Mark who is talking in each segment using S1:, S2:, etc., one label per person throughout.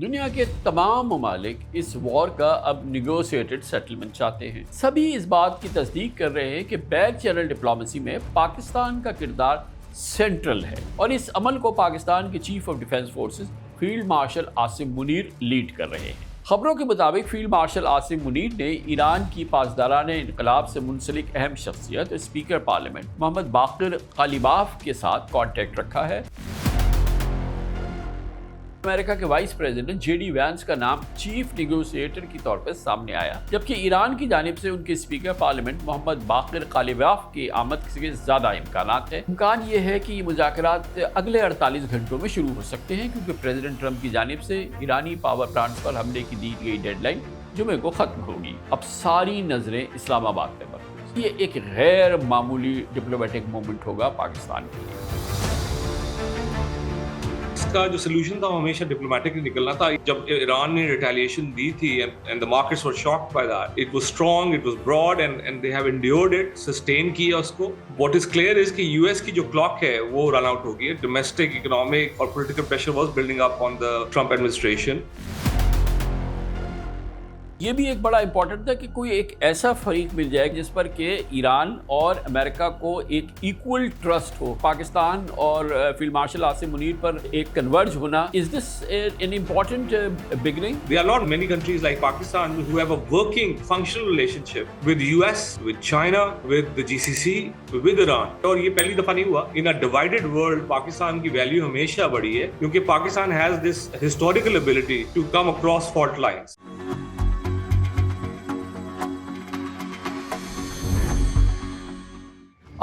S1: दुनिया के तमाम ममालिक इस वॉर का अब निगोशिएटेड सेटलमेंट चाहते हैं। सभी इस बात की तस्दीक कर रहे हैं कि बैक चैनल डिप्लोमेसी में पाकिस्तान का किरदार सेंट्रल है और इस अमल को पाकिस्तान के chief of defence forces field marshal Asim Munir lead कर रहे हैं। खबरों के मुताबिक फील्ड मार्शल आसिम मुनीर ने ईरान की पासदाराने इनकलाब से मुंसलिक अहम शख्सियत स्पीकर पार्लियामेंट मोहम्मद बाकिर कालिबाफ के साथ कॉन्टैक्ट रखा है। अमेरिका के वाइस प्रेसिडेंट जेडी वैंस का नाम चीफ नेगोशिएटर के तौर पर सामने आया, जबकि ईरान की जानिब से उनके स्पीकर पार्लियामेंट मोहम्मद बाकिर कालिबाफ की आमद के ज्यादा इम्कानात है। इम्कान ये है कि ये मुज़ाकरात अगले 48 घंटों में शुरू हो सकते हैं, क्योंकि प्रेसिडेंट ट्रंप की जानिब से ईरानी पावर प्लांट्स पर हमले की दी गई डेडलाइन जुमे को खत्म होगी। अब सारी नजरें इस्लामाबाद पर मरकूज। ये एक गैर मामूली डिप्लोमेटिक मोमेंट होगा पाकिस्तान के लिए।
S2: इसका जो सोल्यूशन था वो हमेशा डिप्लोमेटिकली निकलना था। जब ईरान ने रिटेलिएशन दी थी and the markets were shocked by that, it was strong, it was broad and they have endured it, sustain किया उसको। व्हाट इज क्लियर इज कि यूएस की जो क्लॉक है वो रन आउट हो गई है। डोमेस्टिक इकोनॉमिक और political pressure was building up on the Trump administration.
S1: ये भी एक बड़ा इंपॉर्टेंट था कि कोई एक ऐसा फरीक मिल जाए जिस पर कि ईरान और अमेरिका को एक इक्वल ट्रस्ट हो। पाकिस्तान और फील्ड मार्शल आसिम मुनीर पर एक कन्वर्ज होना, is this an important beginning?
S2: There are not many countries like Pakistan who have a working, functional relationship with US, with China, with the GCC, with Iran. और ये पहली दफा नहीं हुआ। In a divided world, Pakistan की value हमेशा बढ़ी है, क्योंकि Pakistan has this historical ability to come across fault lines.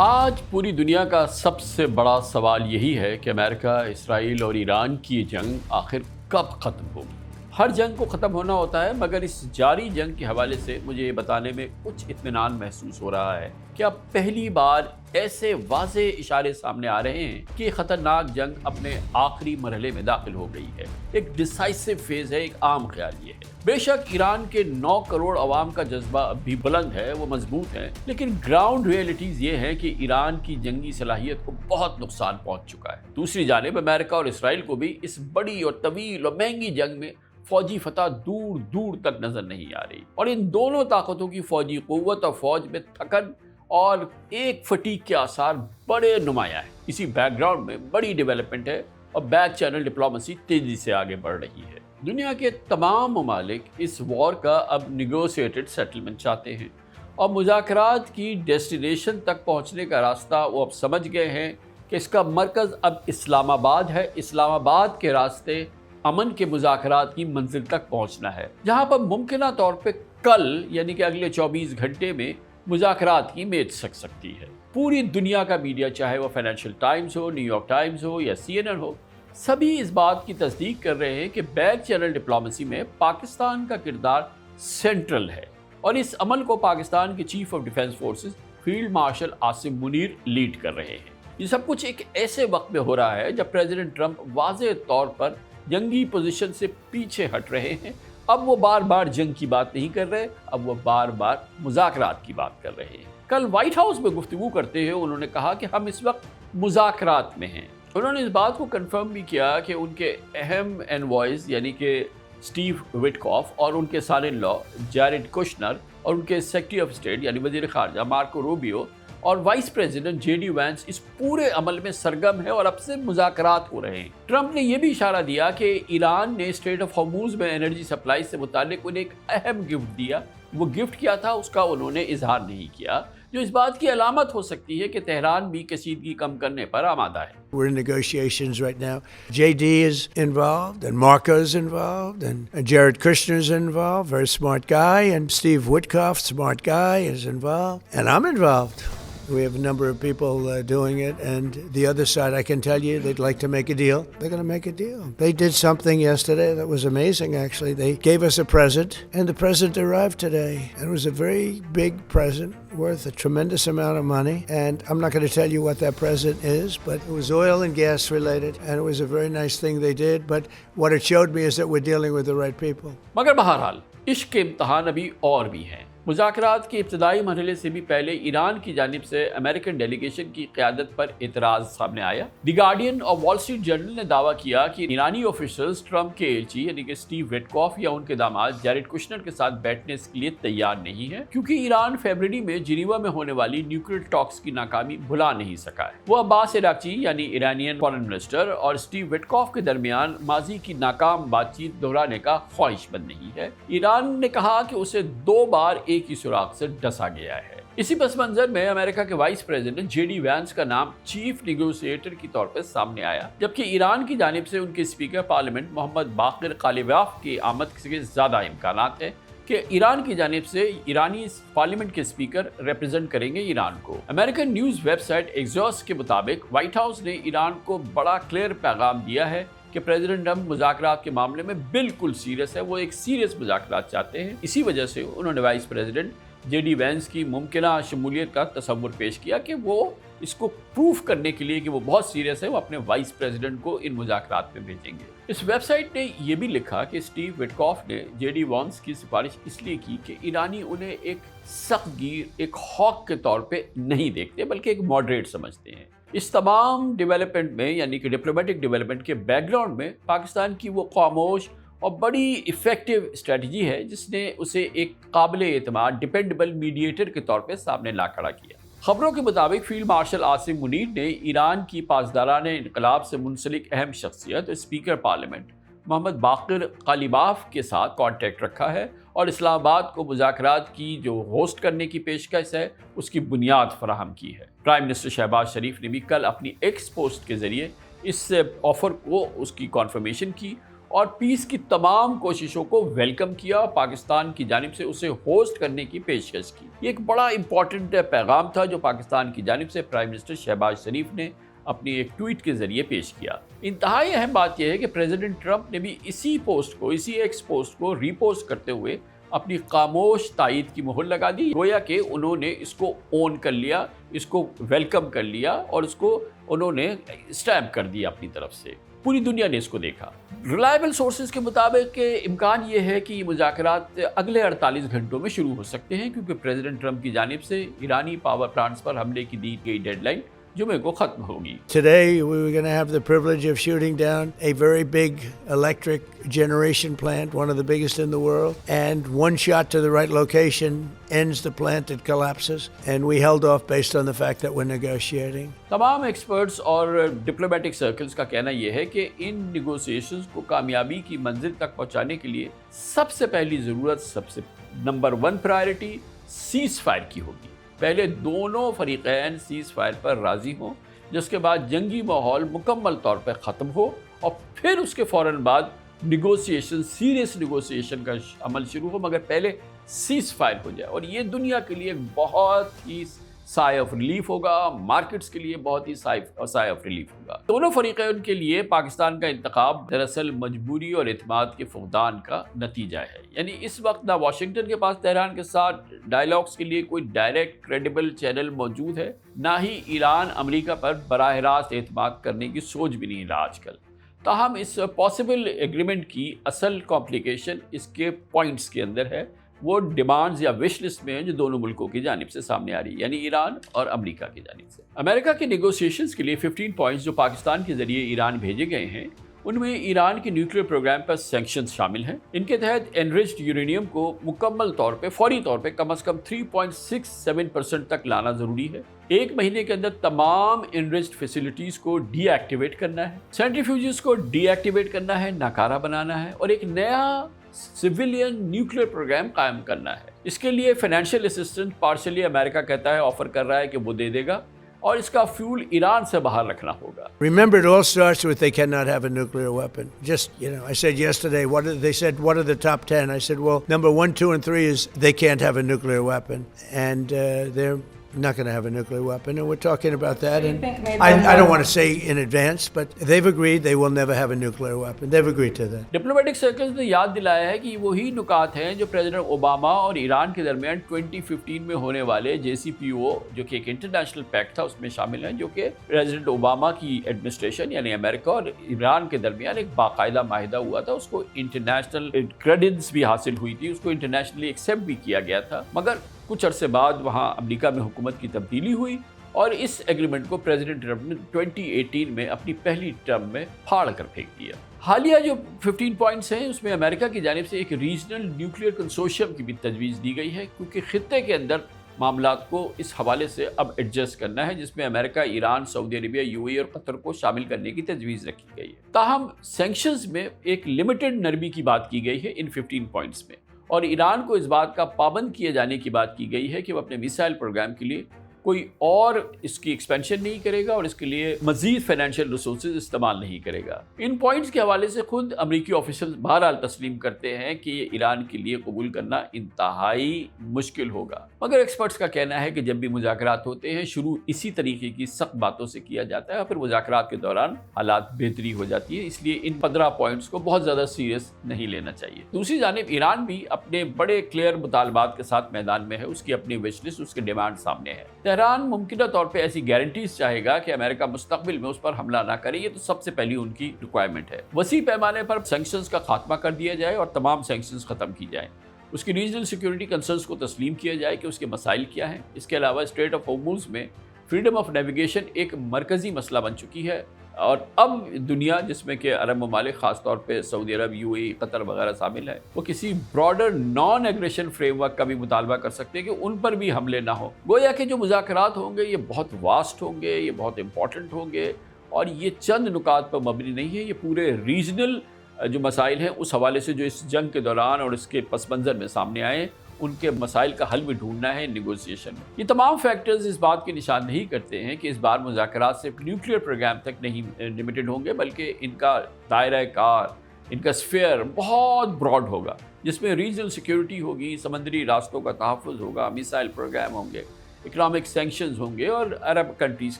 S1: आज पूरी दुनिया का सबसे बड़ा सवाल यही है कि अमेरिका, इसराइल और ईरान की जंग आखिर कब ख़त्म होगी। हर जंग को ख़त्म होना होता है, मगर इस जारी जंग के हवाले से मुझे ये बताने में कुछ इत्मीनान महसूस हो रहा है कि अब पहली बार ऐसे वाज़े इशारे सामने आ रहे हैं कि ख़तरनाक जंग अपने आखिरी मरहले में दाखिल हो गई है। एक डिसाइसिव फेज़ है, एक आम ख्याल ये है। बेशक ईरान के 9 करोड़ अवाम का जज्बा अब भी बुलंद है, वो मजबूत है, लेकिन ग्राउंड रियलिटीज़ ये हैं कि ईरान की जंगी सलाहियत को बहुत नुकसान पहुँच चुका है। दूसरी जानिब अमेरिका और इसराइल को भी इस बड़ी और तवील और महंगी जंग में फौजी फतह दूर दूर तक नजर नहीं आ रही, और इन दोनों ताकतों की फौजी कुव्वत और फौज में थकन और एक फटीक के आसार बड़े नुमाया है। इसी बैकग्राउंड में बड़ी डेवलपमेंट है और बैक चैनल डिप्लोमेसी तेजी से आगे बढ़ रही है। दुनिया के तमाम ममालिक इस वॉर का अब निगोशिएटेड सेटलमेंट चाहते हैं और मुज़ाकरात की डेस्टिनेशन तक पहुंचने का रास्ता वो अब समझ गए हैं कि इसका मरकज़ अब इस्लामाबाद है। इस्लामाबाद के रास्ते अमन के मुज़ाकरात की मंजिल तक पहुंचना है, जहां पर मुमकिना तौर पे कल यानी कि अगले 24 घंटे में मुज़ाकरात की मेज सक सकती है। पूरी दुनिया का मीडिया, चाहे वो फाइनेंशियल टाइम्स हो, न्यूयॉर्क टाइम्स हो या CNN हो, सभी इस बात की तस्दीक कर रहे हैं कि बैक चैनल डिप्लोमेसी में पाकिस्तान का किरदार सेंट्रल है और इस अमल को पाकिस्तान के chief of defence forces field marshal Asim Munir lead कर रहे हैं। ये सब कुछ एक ऐसे वक्त में हो रहा है जब प्रेसिडेंट ट्रंप वाज़ेह तौर पर जंगी पोजीशन से पीछे हट रहे हैं। अब वो बार बार जंग की बात नहीं कर रहे, अब वो बार बार मुज़ाकरात की बात कर रहे हैं। कल व्हाइट हाउस में गुफ्तगू करते हुए उन्होंने कहा कि हम इस वक्त मुज़ाकरात में हैं। उन्होंने इस बात को कंफर्म भी किया कि उनके अहम एनवॉयज़ यानी कि स्टीव विटकॉफ और उनके सन इन लॉ जैरेड कुशनर और उनके सेक्रेटरी ऑफ स्टेट यानी वज़ीर ख़ारजा मार्को रूबियो और वाइस प्रेसिडेंट जेडी वैंस इस पूरे अमल में सरगर्म है और अब से मुज़ाकरात हो रहे हैं। ट्रंप ने यह भी इशारा दिया कि ईरान ने स्ट्रेट ऑफ हॉर्मुज़ में एनर्जी सप्लाई से मुताल्लिक उन्हें एक अहम गिफ्ट दिया। वो गिफ्ट क्या था उसका उन्होंने इजहार नहीं किया, जो इस बात की अलामत हो सकती है कि तेहरान भी कशीदगी कम करने पर आमादा है।
S3: We're in negotiations right now. JD is involved, and Marco is involved, and Jared Kushner is involved, very smart guy, and Steve Witkoff, smart guy, is involved, and I'm involved. We have a number of people doing it, and the other side, I can tell you, they'd like to make a deal. They're going to make a deal. They did something yesterday that was amazing, actually. They gave us a present, and the present arrived today. And it was a very big present worth a tremendous amount of money. And I'm not going to tell you what that present is, but it was oil and gas related, and it was a very nice thing they did. But what it showed me is that we're dealing with the right people.
S1: मगर बहरहाल इश्क के इम्तहान अभी और भी हैं। मुज़ाकरात के इब्तदाई मरहले से भी पहले ईरान की जानिब से अमेरिकन डेलीगेशन की क़यादत पर एतराज़ सामने आया। द गार्डियन और वॉल स्ट्रीट जर्नल ने दावा किया कि ईरानी ऑफिशियल्स ट्रंप के एलची यानी कि स्टीव विटकॉफ या उनके दामाद जैरेड कुशनर के साथ बैठने के लिए तैयार नहीं है, क्योंकि ईरान फरवरी में जिनीवा में होने वाली न्यूक्लियर टॉक्स की नाकामी भुला नहीं सका है। वो अब्बास इराक्ची यानी ईरानियन फॉरेन मिनिस्टर और स्टीव विटकॉफ के दरमियान माजी की नाकाम बातचीत दोहराने का ख्वाहिशमंद नहीं है। ईरान ने कहा कि उसे 2 बार एक ही सुराग से डसा गया है। इसी पस मंजर में अमेरिका के वाइस प्रेसिडेंट जेडी वैंस का नाम चीफ निगोशिएटर के तौर पर सामने आया, जबकि ईरान की जानिब से उनके स्पीकर पार्लियामेंट मोहम्मद बाकिर कालिबाफ की आमद के ज़्यादा इम्कानात है कि ईरान की जानिब से ईरानी पार्लियामेंट के स्पीकर रिप्रेजेंट करेंगे ईरान को। अमेरिकन न्यूज़ वेबसाइट एक्सॉस के मुताबिक व्हाइट हाउस ने ईरान को बड़ा क्लियर पैगाम दिया है कि प्रेसिडेंट ट्रंप मुज़ाकरात के मामले में बिल्कुल सीरियस है, वो एक सीरियस मुज़ाकरात चाहते हैं। इसी वजह से उन्होंने वाइस प्रेसिडेंट जेडी वैंस की मुमकिना शमूलियत का तस्वुर पेश किया कि वो इसको प्रूफ करने के लिए कि वो बहुत सीरियस है, वो अपने वाइस प्रेसिडेंट को इन मुज़ाकरात में भेजेंगे। इस वेबसाइट ने यह भी लिखा कि स्टीव विटकॉफ ने जेडी वैंस की सिफारिश इसलिए की कि ईरानी उन्हें एक सख्तगीर, एक हॉक के तौर पे नहीं देखते, बल्कि एक मॉडरेट समझते हैं। इस तमाम डेवलपमेंट में यानी कि डिप्लोमेटिक डेवलपमेंट के बैकग्राउंड में पाकिस्तान की वो खामोश और बड़ी इफ़ेक्टिव स्ट्रेटजी है जिसने उसे एक काबिल एतमाद डिपेंडेबल मीडिएटर के तौर पे सामने ला खड़ा किया। खबरों के मुताबिक फील्ड मार्शल आसिम मुनीर ने ईरान की पासदाराने इनकलाब से मुंसलिक अहम शख्सियत स्पीकर पार्लियामेंट मोहम्मद बाकिर कालिबाफ के साथ कॉन्टैक्ट रखा है और इस्लामाबाद को मुज़ाकरात की जो होस्ट करने की पेशकश है उसकी बुनियाद फराहम की है। प्राइम मिनिस्टर शहबाज शरीफ ने भी कल अपनी एक्स पोस्ट के ज़रिए इस ऑफ़र को उसकी कॉन्फर्मेशन की और पीस की तमाम कोशिशों को वेलकम किया, पाकिस्तान की जानिब से उसे होस्ट करने की पेशकश की। ये एक बड़ा इंपॉर्टेंट पैगाम था जो पाकिस्तान की जानिब से प्राइम मिनिस्टर शहबाज शरीफ ने अपनी एक ट्वीट के जरिए पेश किया। इंतहाई अहम बात यह है कि प्रेसिडेंट ट्रंप ने भी इसी पोस्ट को, इसी एक्स पोस्ट को रीपोस्ट करते हुए अपनी खामोश तायद की मोहर लगा दी, गोया कि उन्होंने इसको ओन कर लिया, इसको वेलकम कर लिया और इसको उन्होंने स्टैम्प कर दिया अपनी तरफ से। पूरी दुनिया ने इसको देखा। रिलायबल सोर्सेज के मुताबिक इम्कान ये है कि मुज़ाकरात अगले 48 घंटों में शुरू हो सकते हैं, क्योंकि प्रेसिडेंट ट्रंप की जानिब से ईरानी पावर प्लांट्स पर हमले की दी गई डेडलाइन जुमे को खत्म होगी।
S3: Today we were going to have the privilege of shooting down a very big electric generation plant, one of the biggest in the world, and one shot to the right location ends the plant, it collapses, and we held off based on the fact that we're negotiating.
S1: तमाम experts और diplomatic circles का कहना यह है कि इन negotiations को कामयाबी की मंजिल तक पहुंचाने के लिए सबसे पहली ज़रूरत, सबसे नंबर 1 प्रायोरिटी सीज़ फायर की होगी। पहले दोनों फरीक़ैन सीज़ फायर पर राज़ी हों, जिसके बाद जंगी माहौल मुकम्मल तौर पर ख़त्म हो और फिर उसके फ़ौरन बाद निगोशिएशन, सीरियस निगोशिएशन का अमल शुरू हो, मगर पहले सीज़ फायर हो जाए। और ये दुनिया के लिए बहुत ही साय ऑफ रिलीफ होगा, मार्केट्स के लिए बहुत ही साय ऑफ रिलीफ होगा। दोनों फरीक़ैन के लिए पाकिस्तान का इंतखाब दरअसल मजबूरी और एतमाद के फुक़दान का नतीजा है। यानी इस वक्त ना वाशिंगटन के पास तेहरान के साथ डायलॉग्स के लिए कोई डायरेक्ट क्रेडिबल चैनल मौजूद है, ना ही ईरान अमेरिका पर बराह रास्त एतमाद करने की सोच भी नहीं रहा आजकल। ताहम इस पॉसिबल एग्रीमेंट की असल कॉम्प्लिकेशन इसके पॉइंट्स के अंदर है, वो डिमांड्स या विश लिस्ट में है जो दोनों मुल्कों की जानिब से सामने आ रही है, यानी ईरान और अमेरिका की जानिब से। अमेरिका के नेगोशिएशंस के लिए 15 पॉइंट्स जो पाकिस्तान के जरिए ईरान भेजे गए हैं, उनमें ईरान के न्यूक्लियर प्रोग्राम पर सैंक्शंस शामिल हैं। इनके तहत एनरिच्ड यूरेनियम को मुकम्मल तौर पे, फौरी तौर पे कम से कम 3.67% तक लाना ज़रूरी है। 1 महीने के अंदर तमाम एनरिच्ड फैसिलिटीज़ को डीएक्टिवेट करना है, सेंट्रीफ्यूजेस को डीएक्टिवेट करना है, नाकारा बनाना है और एक नया सिविलियन न्यूक्लियर प्रोग्राम कायम करना है। इसके लिए फाइनेंशियल असिस्टेंस पार्शली अमेरिका कहता है, ऑफर कर रहा है कि वो दे देगा और इसका फ्यूल ईरान से बाहर रखना होगा।
S3: Remember, it all starts with they cannot have a nuclear weapon. Just, I said yesterday, they said, what are the top 10? I said, well, number 1, 2, and 3 is they can't have a nuclear weapon. And they're not going to have a nuclear weapon, and we're talking about that.
S4: You
S3: And
S4: think maybe
S3: I don't want to say in advance, but they've agreed they will never have a nuclear weapon. They've agreed to that.
S1: Diplomatic circles ने याद दिलाया है कि वही नुकात हैं जो president Obama और Iran के दरमियान 2015 में होने वाले JCPOA, जो कि एक इंटरनेशनल पैक्ट था, उसमें शामिल हैं, जो कि प्रेसिडेंट ओबामा की एडमिनिस्ट्रेशन यानी अमेरिका और ईरान के दरमियान एक बाकायदा माहिदा हुआ था। उसको इंटरनेशनल क्रेडेंस भी हासिल हुई थी, उसको इंटरनेशनली एक्सेप्ट भी किया गया था। मगर कुछ अरसे बाद वहाँ अमेरिका में हुकूमत की तब्दीली हुई और इस एग्रीमेंट को प्रेसिडेंट ट्रंप ने 2018 में अपनी पहली टर्म में फाड़ कर फेंक दिया। हालिया जो 15 पॉइंट्स हैं उसमें अमेरिका की जानिब से एक रीजनल न्यूक्लियर कंसोर्शियम की भी तजवीज़ दी गई है, क्योंकि खित्ते के अंदर मामलात को इस हवाले से अब एडजस्ट करना है, जिसमें America, Iran, Saudi Arabia, UAE और कतर को शामिल करने की तजवीज़ रखी गई है। ताहम सैंक्शंस में एक लिमिटेड नरमी की बात की गई है इन 15 पॉइंट्स में, और ईरान को इस बात का पाबंद किए जाने की बात की गई है कि वह अपने मिसाइल प्रोग्राम के लिए कोई और इसकी एक्सपेंशन नहीं करेगा और इसके लिए मजीद फाइनेंशियल रिसोर्सेज इस्तेमाल नहीं करेगा। इन पॉइंट्स के हवाले से खुद अमरीकी ऑफिशियल बहरहाल तस्लीम करते हैं कि ये ईरान के लिए कबूल करना इंतहाई मुश्किल होगा, मगर एक्सपर्ट्स का कहना है कि जब भी मुज़ाकरात होते हैं शुरू इसी तरीके की सख्त बातों से किया जाता है और फिर मुज़ाकरात के दौरान हालात बेहतरी हो जाती है। इसलिए इन 15 पॉइंट्स को बहुत ज़्यादा सीरियस नहीं लेना चाहिए। दूसरी जानिब ईरान भी अपने बड़े क्लियर मुतालबात के साथ मैदान में है, उसकी अपनी विश लिस्ट, उसके डिमांड सामने है। तेहरान मुमकिन तौर पे ऐसी गारंटीज चाहेगा कि अमेरिका मुस्तकबिल में उस पर हमला ना करे, ये तो सबसे पहली उनकी रिक्वायरमेंट है। वसी पैमाने पर सैंक्शंस का खात्मा कर दिया जाए और तमाम सैंक्शंस खत्म की जाए, उसकी रीजनल सिक्योरिटी कंसर्न्स को तस्लीम किया जाए कि उसके मसाइल क्या हैं। इसके अलावा स्ट्रेट ऑफ होर्मुज़ में फ्रीडम ऑफ नेविगेशन एक मरकज़ी मसला बन चुकी है और अब दुनिया, जिसमें कि अरब ममालिक ख़ासतौर पे सऊदी अरब, UAE, कतर वगैरह शामिल है, वो किसी ब्रॉडर नॉन एग्रेशन फ्रेमवर्क का भी मुतालबा कर सकते हैं कि उन पर भी हमले ना हो। गोया कि जो मुज़ाकरात होंगे ये बहुत वास्ट होंगे, ये बहुत इंपॉर्टेंट होंगे और ये चंद नुकात पर मबनी नहीं है, ये पूरे रीजनल जो मसाइल हैं उस हवाले से जो इस जंग के दौरान और इसके पस मंज़र में सामने आए, उनके मसाइल का हल भी ढूंढना है नेगोशिएशन में। ये तमाम फैक्टर्स इस बात की निशान नहीं करते हैं कि इस बार मुज़ाकरात सिर्फ न्यूक्लियर प्रोग्राम तक नहीं लिमिटेड होंगे, बल्कि इनका दायरा कार, इनका स्फेयर बहुत ब्रॉड होगा, जिसमें रीजनल सिक्योरिटी होगी, समंदरी रास्तों का तहफ़्फ़ुज़ होगा, मिसाइल प्रोग्राम होंगे, इकनॉमिक सैंक्शंस होंगे और अरब कंट्रीज़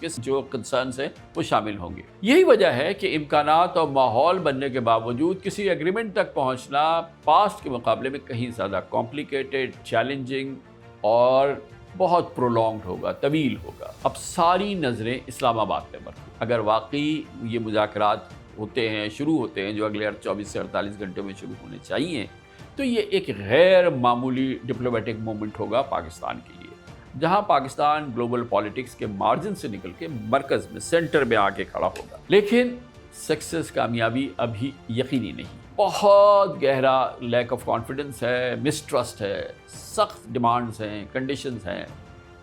S1: के जो कंसर्न्स हैं वो शामिल होंगे। यही वजह है कि इम्कानात और माहौल बनने के बावजूद किसी एग्रीमेंट तक पहुंचना पास्ट के मुकाबले में कहीं ज़्यादा कॉम्प्लिकेटेड, चैलेंजिंग और बहुत प्रोलॉन्ग्ड होगा, तवील होगा। अब सारी नज़रें इस्लामाबाद पर मरकूज़। अगर वाकई ये मुज़ाकरात होते हैं, शुरू होते हैं, जो अगले 24 से 48 घंटे में शुरू होने चाहिए, तो ये एक गैर मामूली डिप्लोमेटिक मूवमेंट होगा पाकिस्तान के लिए, जहां पाकिस्तान ग्लोबल पॉलिटिक्स के मार्जिन से निकल के मरकज़ में, सेंटर में आके खड़ा होगा। लेकिन सक्सेस, कामयाबी अभी यकीनी नहीं, बहुत गहरा लैक ऑफ कॉन्फिडेंस है, मिसट्रस्ट है, सख्त डिमांड्स हैं, कंडीशंस हैं,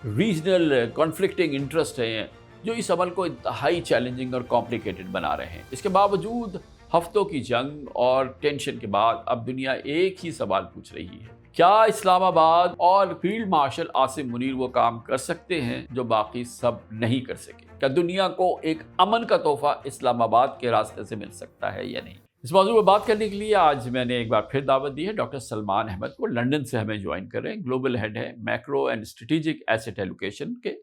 S1: रीजनल कॉन्फ्लिक्टिंग इंटरेस्ट हैं, जो इस अमल को इंतहाई चैलेंजिंग और कॉम्प्लिकेटेड बना रहे हैं। इसके बावजूद हफ्तों की जंग और टेंशन के बाद अब दुनिया एक ही सवाल पूछ रही है, क्या इस्लामाबाद और फील्ड मार्शल आसिम मुनीर वो काम कर सकते हैं जो बाकी सब नहीं कर सके? क्या दुनिया को एक अमन का तोहफा इस्लामाबाद के रास्ते से मिल सकता है या नहीं? इस मौजूद पर बात करने के लिए आज मैंने एक बार फिर दावत दी है डॉक्टर सलमान अहमद को। लंदन से हमें ज्वाइन कर रहे हैं, ग्लोबल हेड है macro and strategic asset allocation के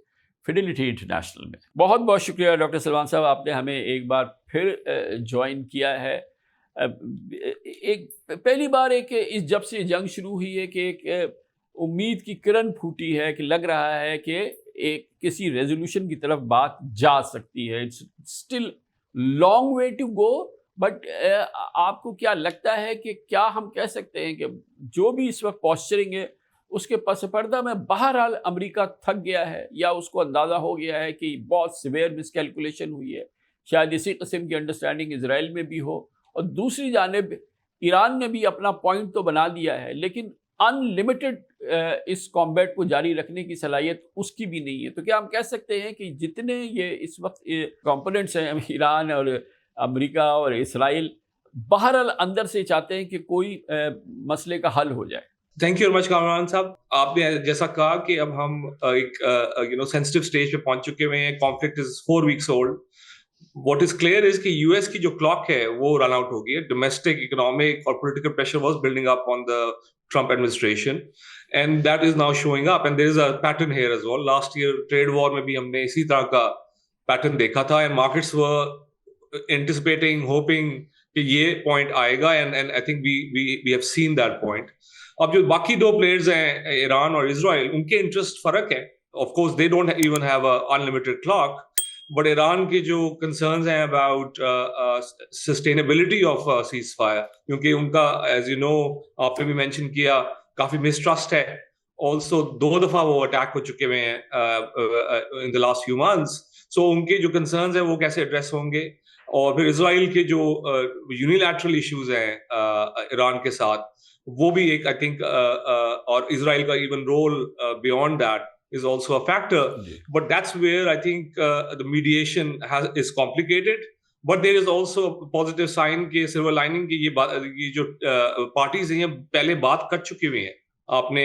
S1: फिडेलिटी इंटरनेशनल में। बहुत बहुत शुक्रिया डॉक्टर सलमान साहब, आपने हमें एक बार फिर ज्वाइन किया है। एक पहली बार एक इस जब से जंग शुरू हुई है कि एक उम्मीद की किरण फूटी है कि लग रहा है कि एक किसी रेजोल्यूशन की तरफ बात जा सकती है। It's still long way to go, but आपको क्या लगता है कि क्या हम कह सकते हैं कि जो भी इस वक्त पॉस्चरिंग है उसके पस पर्दा में बहरहाल अमेरिका थक गया है, या उसको अंदाज़ा हो गया है कि बहुत सिवियर मिसकैलकुलेशन हुई है? शायद इसी किस्म की अंडरस्टैंडिंग इजराइल में भी हो, और दूसरी जानिब ईरान ने भी अपना पॉइंट तो बना दिया है, लेकिन अनलिमिटेड इस कॉम्बैट को जारी रखने की सलाहियत उसकी भी नहीं है। तो क्या हम कह सकते हैं कि जितने ये इस वक्त कंपोनेंट्स हैं, ईरान और अमेरिका और इसराइल, बहरहाल अंदर से चाहते हैं कि कोई मसले का हल हो जाए?
S2: Thank you very much Kamran साहब। आपने जैसा कहा कि अब हम एक सेंसिटिव स्टेज पे पहुंच चुके हुए हैं। Conflict is 4 weeks old. What is clear is कि US की जो clock है वो run out हो गई है. Domestic economic or political pressure was building up on the Trump administration, and that is now showing up. And there is a pattern here as well. Last year trade war में भी हमने इसी तरह का pattern देखा था, and markets were anticipating, hoping कि ये point आएगा, and I think we have seen that point. अब जो बाकी दो players हैं, ईरान और इजराइल, उनके interest फर्क है. Of course, they don't even have a unlimited clock. But Iran के जो concerns हैं about sustainability of ceasefire, क्योंकि उनका, as you know, आपने भी mention किया, काफी mistrust है. Also, 2 दफा वो attack हो चुके हुए हैं in the last few months. So उनके जो concerns हैं वो कैसे address होंगे? और फिर इजराइल के जो unilateral issues हैं ईरान के साथ, वो भी एक I think और इजराइल का even role beyond that is also a factor. But that's where I think the mediation is complicated. But there is also a positive sign कि silver lining कि ये जो parties हैं पहले बात कर चुकी हुई हैं. आपने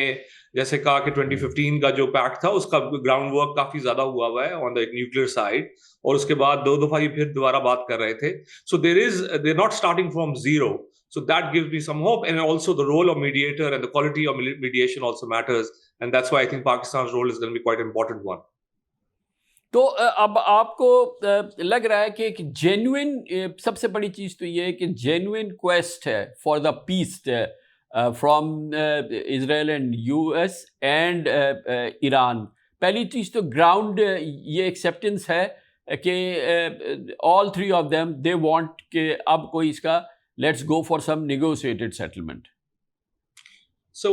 S2: जैसे कहा कि 2015 का जो पैक्ट था उसका ग्राउंड वर्क काफी ज्यादा हुआ है ऑन द न्यूक्लियर साइड, और उसके बाद 2 दफा ये फिर दोबारा बात कर रहे थे. सो they're not starting from zero. So that gives me some hope, and also the role of mediator and the quality of mediation also matters, and that's why I think Pakistan's role is going to be quite an important one.
S1: तो अब आपको लग रहा है कि एक genuine, सबसे बड़ी चीज़ तो ये है कि जेन्युइन क्वेस्ट है for the peace from Israel and US and Iran. पहली चीज़ तो ग्राउंड ये एक्सेप्टेंस है कि all 3 of them they want कि अब कोई इसका let's go for some negotiated settlement.
S2: So,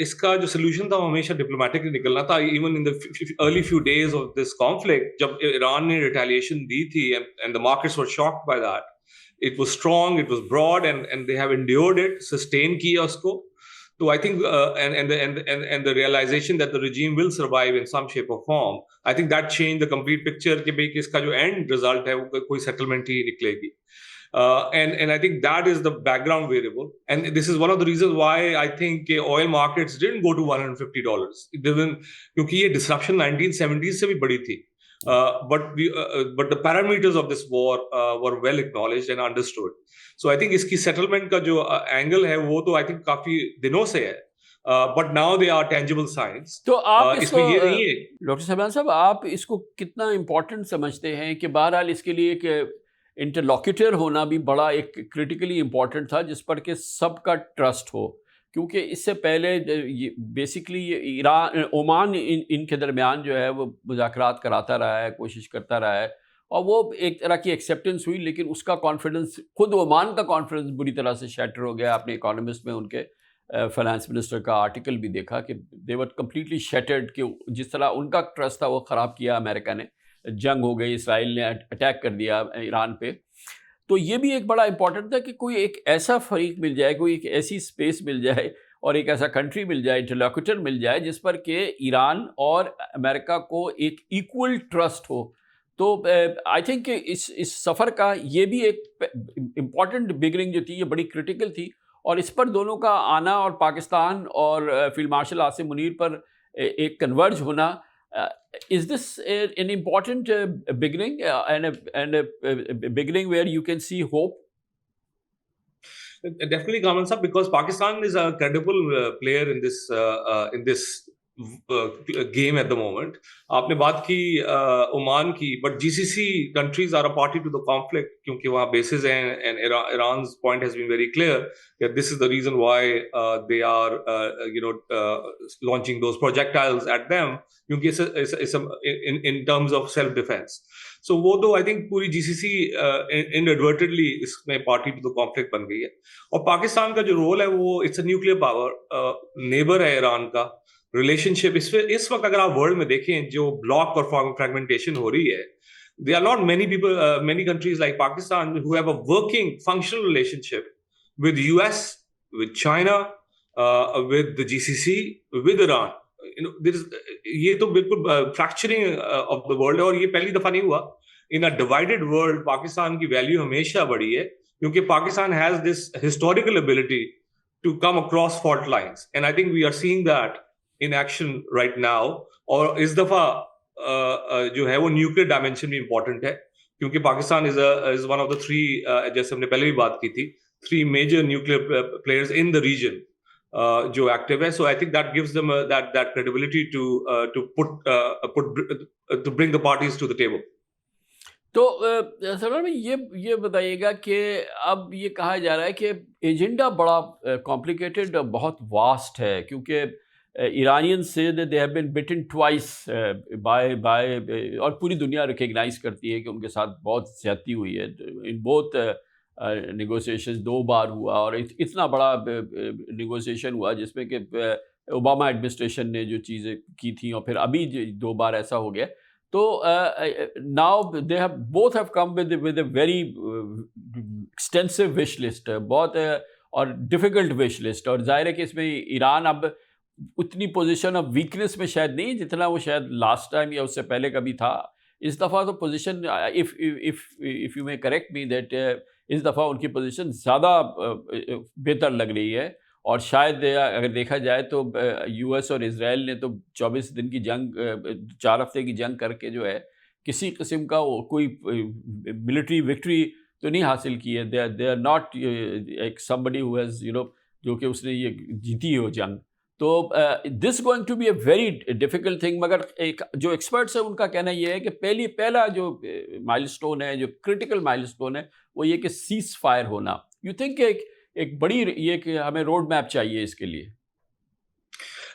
S2: इसका जो solution था वो हमेशा diplomatically निकलना था. Even in the early few days of this conflict, जब ईरान ने retaliation दी थी and the markets were shocked by that, it was strong, it was broad, and they have endured it, sustain किया उसको. So I think and the realization that the regime will survive in some shape or form, I think that changed the complete picture कि भाई इसका जो end result है वो कोई settlement ही निकलेगी. And I think that is the background variable, and this is one of the reasons why I think oil markets didn't go to $150. क्योंकि ये disruption 1970s से भी बड़ी थी, but the parameters of this war were well acknowledged and understood. So I think इसकी settlement का जो angle है वो तो I think काफी दिनों से है, but now they are tangible signs.
S1: तो आप इसको
S2: ये नहीं है
S1: डॉक्टर साहब, आप इसको कितना important समझते हैं कि बहरहाल इसके लिए एक इंटरलॉक्यूटर होना भी बड़ा एक क्रिटिकली इम्पॉर्टेंट था जिस पर कि सबका ट्रस्ट हो, क्योंकि इससे पहले बेसिकली ईरान ओमान इनके दरमियान जो है वो मुज़ाकरात कराता रहा है, कोशिश करता रहा है, और वो एक तरह की एक्सेप्टेंस हुई, लेकिन उसका कॉन्फिडेंस, खुद ओमान का कॉन्फिडेंस बुरी तरह से शैटर हो गया. आपने इकोनॉमिस्ट में उनके फाइनेंस मिनिस्टर का आर्टिकल भी देखा कि दे वर कम्प्लीटली शैटर्ड, कि जिस तरह उनका ट्रस्ट था वो ख़राब किया अमेरिका ने. जंग हो गई, इसराइल ने अटैक कर दिया ईरान पे. तो ये भी एक बड़ा इंपॉर्टेंट था कि कोई एक ऐसा फरीक मिल जाए, कोई एक ऐसी स्पेस मिल जाए और एक ऐसा कंट्री मिल जाए, इंटरलॉक्यूटर मिल जाए, जिस पर कि ईरान और अमेरिका को एक इक्वल ट्रस्ट हो. तो आई थिंक इस सफ़र का ये भी एक इम्पॉर्टेंट बिगनिंग जो थी, ये बड़ी क्रिटिकल थी, और इस पर दोनों का आना और पाकिस्तान और फील्ड मार्शल आसिम मुनीर पर एक कन्वर्ज होना, is this an important beginning and a beginning where you can see hope?
S2: Definitely, Kamal sir, because Pakistan is a credible player in this game at the moment. आपने बात की Oman की, but GCC countries are a party to the conflict क्योंकि वहाँ bases हैं, and Iran's point has been very clear that this is the reason why they are launching those projectiles at them, क्योंकि it's in terms of self-defense. So वो तो I think पूरी GCC inadvertently इसमें party to the conflict बन गई है. और पाकिस्तान का जो रोल है वो it's a nuclear power, neighbor है ईरान का. रिलेशनशिप इस वक्त अगर आप वर्ल्ड में देखें जो ब्लॉक और फ्रैगमेंटेशन हो रही है, there are not many countries like Pakistan who have a working functional relationship with US, with China, with the GCC, with Iran. ये तो बिल्कुल फ्रैक्चरिंग ऑफ द वर्ल्ड है, और ये पहली दफा नहीं हुआ. In a divided world Pakistan की वैल्यू हमेशा बढ़ी है, क्योंकि Pakistan has this historical ability to come across fault lines, and I think we are seeing that in action right now. और इस दफा जो है वो न्यूक्लियर डायमेंशन भी इंपॉर्टेंट है. क्योंकि Pakistan is one of the three, जैसे हमने पहले भी बात की थी, three major nuclear players in the region जो एक्टिव है. So I think that gives them that credibility to put bring the parties to the table.
S1: तो सरवर भाई ये बताइएगा कि अब ये कहा जा रहा है कि एजेंडा बड़ा कॉम्प्लिकेटेड, बहुत वास्ट है, क्योंकि Iranians say that they have been bitten twice by और पूरी दुनिया रिकग्नाइज करती है कि उनके साथ बहुत ज्यादती हुई है. इन बोथ नेगोशिएशंस 2 बार हुआ, और इतना बड़ा नेगोशिएशन हुआ जिसमें कि ओबामा एडमिनिस्ट्रेशन ने जो चीज़ें की थी, और फिर अभी 2 बार ऐसा हो गया. तो now they have both have come with a very extensive wish list, बहुत और डिफ़िकल्ट विश लिस्ट. और जाहिर है कि इसमें ईरान अब उतनी पोजीशन ऑफ वीकनेस में शायद नहीं, जितना वो शायद लास्ट टाइम या उससे पहले कभी था. इस दफ़ा तो position, if you may correct me that, इस दफ़ा उनकी पोजीशन ज़्यादा बेहतर लग रही है. और शायद अगर देखा जाए तो यूएस और इजराइल ने तो 24 दिन की जंग, 4 हफ्ते की जंग करके जो है किसी किस्म का कोई मिलिट्री विक्ट्री तो नहीं हासिल की है. दे आर नॉट एक समबडी हु हैज़ जो कि उसने ये जीती हो जंग. तो this going to be a very difficult thing. मगर एक जो एक्सपर्ट्स हैं उनका कहना ये है कि पहला जो माइलस्टोन है, जो क्रिटिकल माइलस्टोन है, वो ये कि सीज़ फायर होना. यू थिंक एक बड़ी ये कि हमें रोड मैप चाहिए इसके लिए?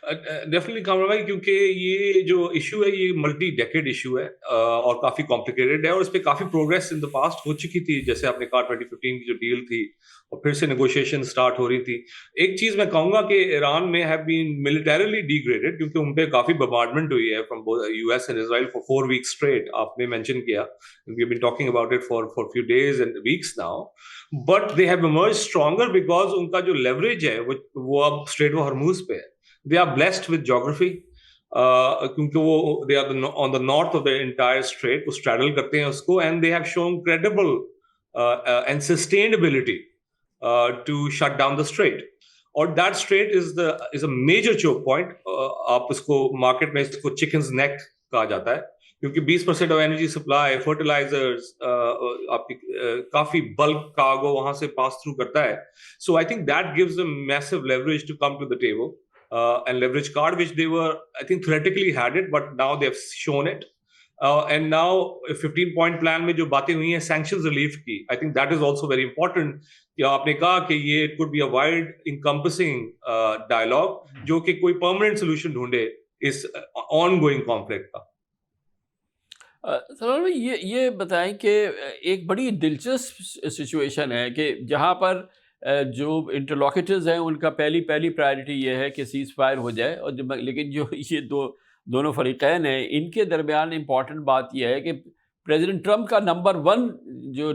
S2: डेफिनेटली कामरान भाई, क्योंकि ये जो इशू है ये मल्टी डेकेड इशू है और काफी कॉम्प्लिकेटेड है, और इस पे काफी प्रोग्रेस इन द पास्ट हो चुकी थी. जैसे आपने कहा 2015 की जो डील थी, और फिर से नेगोशिएशन स्टार्ट हो रही थी. एक चीज मैं कहूंगा कि ईरान में हैव बीन मिलिटरीली डिग्रेडेड, क्योंकि उन पे काफी बम्बार्डमेंट हुई है from US and Israel for 4 weeks straight. आपने मेंशन किया, we have been talking about it for few days and weeks now. But they have emerged stronger because उनका जो लेवरेज है वो अब स्ट्रेट ऑफ हॉर्मुज पे है. They are blessed with geography, क्योंकि वो they are on the north of the entire strait, वो straddle करते हैं उसको, and they have shown credible and sustained ability to shut down the strait. और that strait is a major choke point. आप इसको market में इसको chicken's neck कहा जाता है, क्योंकि 20% of energy supply, fertilizers, आपकी काफी bulk cargo वहां से pass through करता है. So I think that gives them massive leverage to come to the table. And leverage card, which they were, I think, theoretically had it, but now they have shown it. And now, a 15-point plan में जो बातें हुई हैं sanctions relief की, I think that is also very important. कि आपने कहा कि ये it could be a wide encompassing dialogue, जो कि कोई permanent solution ढूंढे इस ongoing conflict का.
S1: सर ये बताएं कि एक बड़ी दिलचस्प सिचुएशन है कि जहाँ पर जो इंटरलॉकेटर्स हैं उनका पहली प्रायोरिटी ये है कि सीज़ फायर हो जाए. और लेकिन जो ये दोनों फरीक़ैन हैं, इनके दरमियान इम्पॉर्टेंट बात यह है कि प्रेसिडेंट ट्रंप का नंबर 1 जो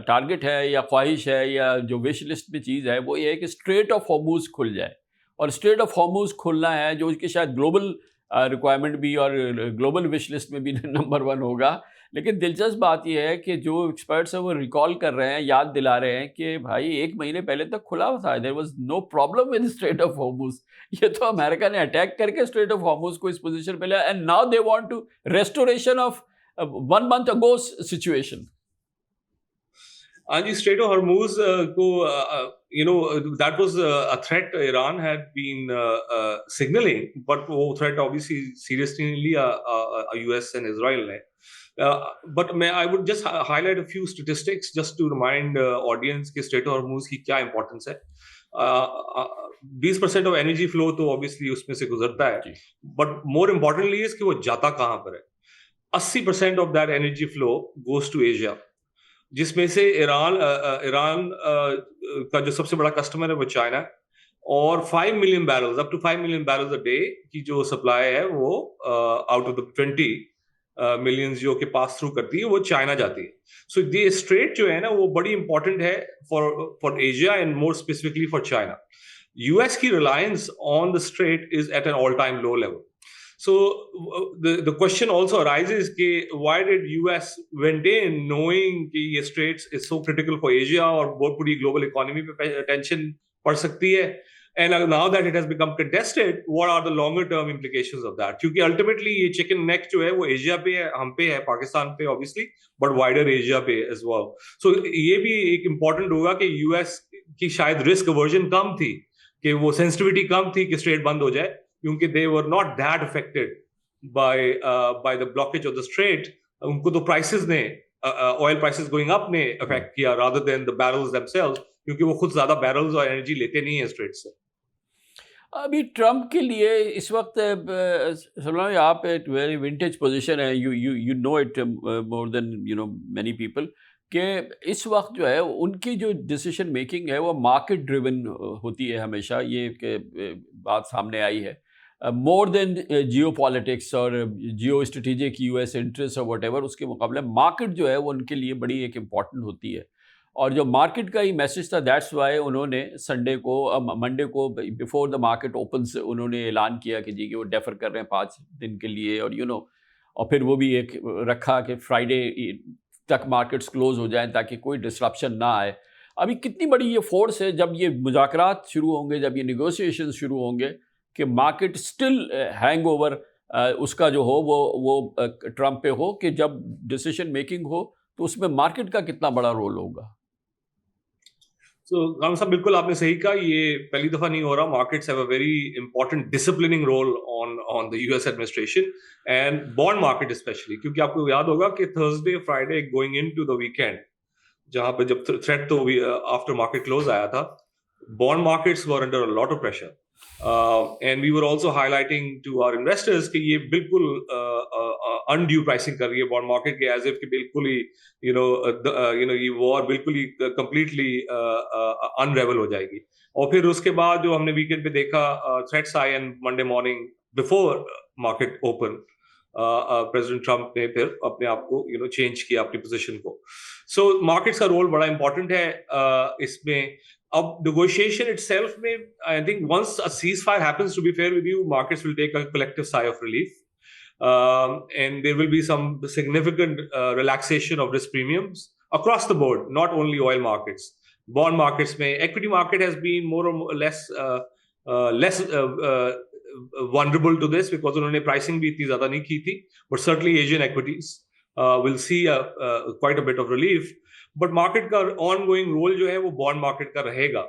S1: टारगेट है या ख्वाहिश है या जो विश लिस्ट में चीज़ है, वो ये है कि स्ट्रेट ऑफ हॉर्मुज़ खुल जाए. और स्ट्रेट ऑफ हॉर्मुज़ खुलना है जो कि शायद ग्लोबल रिक्वायरमेंट भी और ग्लोबल विश लिस्ट में भी नंबर 1 होगा. लेकिन दिलचस्प बात यह है कि जो एक्सपर्ट्स हैं वो रिकॉल कर रहे हैं, याद दिला रहे हैं कि भाई 1 महीने पहले तक खुला हुआ था. There was no problem with strait of Hormuz. ये तो अमेरिका ने अटैक करके स्ट्रेट ऑफ हॉर्मुज़ को इस पोजीशन पे लिया, and now they want to restoration of 1 month ago situation.
S2: हाँ जी, स्ट्रेट ऑफ हॉर्मुज़ को that was a threat Iran had been signaling, but वो threat obviously seriously नहीं लिया US and Israel ने. But I would just highlight a few statistics just to remind audience कि straight of Hormuz की क्या importance है. 20% of energy flow तो obviously उसमें से गुजरता है, but more importantly is कि वो जाता कहाँ पर है. 80% of that energy flow goes to Asia, जिसमें से ईरान का जो सबसे बड़ा कस्टमर है वो चाइना, और 5 million barrels, up to 5 million barrels a day की जो सप्लाई है वो आउट ऑफ द 20 मिलियंस जो कि पास थ्रू करती है वो चाइना जाती है. सो ये स्ट्रेट जो है ना वो बड़ी इंपॉर्टेंट है for Asia and more specifically for China. US की reliance on the strait is at an all time low level. So the question also arises कि why did US went in knowing कि ये straits is so critical for Asia और बहुत पूरी global economy पे attention पड़ सकती है. And now that it has become contested, what are the longer term implications of that? क्योंकि ultimately ये chicken neck जो है वो एशिया पे है, हम पे है, पाकिस्तान पे obviously, but wider एशिया पे as well. So ये भी एक important होगा कि US की शायद risk aversion कम थी, कि वो sensitivity कम थी कि strait बंद हो जाए, क्योंकि they were not that affected by the blockage of the strait. उनको तो prices ने oil prices going up ने affect किया rather than the barrels themselves, क्योंकि वो खुद ज्यादा barrels और energy लेते नहीं है strait से.
S1: अभी ट्रम्प के लिए इस वक्त सलमान, आप एक वेरी विंटेज पोजीशन है, you know it more than you know many people, कि इस वक्त जो है उनकी जो डिसीजन मेकिंग है वो मार्केट ड्रिवन होती है हमेशा। ये बात सामने आई है, मोर देन जियो पॉलिटिक्स और जियो स्ट्रेटेजिक यूएस इंटरेस्ट और वट एवर, उसके मुकाबले मार्केट जो है वो उनके लिए बड़ी एक इम्पॉर्टेंट होती है। और जो मार्केट का ही मैसेज था, दैट्स वाई उन्होंने संडे को मंडे को बिफोर द मार्केट ओपन से उन्होंने ऐलान किया कि जी कि वो डेफर कर रहे हैं 5 दिन के लिए, और यू नो और फिर वो भी एक रखा कि फ्राइडे तक मार्केट्स क्लोज हो जाएं ताकि कोई डिसरप्शन ना आए। अभी कितनी बड़ी ये फोर्स है, जब ये मुज़ाकरात शुरू होंगे, जब ये नेगोशिएशन शुरू होंगे, कि मार्केट स्टिल हैंगओवर उसका जो हो वो ट्रम्प पे हो, कि जब डिसीजन मेकिंग हो तो उसमें मार्केट का कितना बड़ा रोल होगा।
S2: So, राम साहब, बिल्कुल आपने सही कहा, ये पहली दफा नहीं हो रहा. Markets have a very important disciplining role on the US administration and bond market especially, क्योंकि आपको याद होगा कि Thursday, Friday going into the weekend, जहां पे जब threat तो after market close आया था, bond markets were under a lot of pressure. And we were also highlighting to our investors कि ये बिल्कुल undue pricing कर रही है bond market के, as if कि बिल्कुल ही ये war बिल्कुल ही completely unravel हो जाएगी. और फिर उसके बाद जो हमने weekend पे देखा, threats आए, and Monday morning before market open president Trump ने फिर अपने आप को चेंज किया अपनी पोजीशन को. सो मार्केट्स का रोल बड़ा इंपॉर्टेंट है इसमें. अब negotiation itself में, I think once a ceasefire happens, to be fair with you, markets will take a collective sigh of relief, and there will be some significant relaxation of risk premiums across the board, not only oil markets. Bond markets में, equity market has been more or less vulnerable to this because उन्होंने pricing भी इतनी ज़्यादा नहीं की थी, but certainly Asian equities will see quite a bit of relief. But market का ongoing role जो है वो bond market का रहेगा,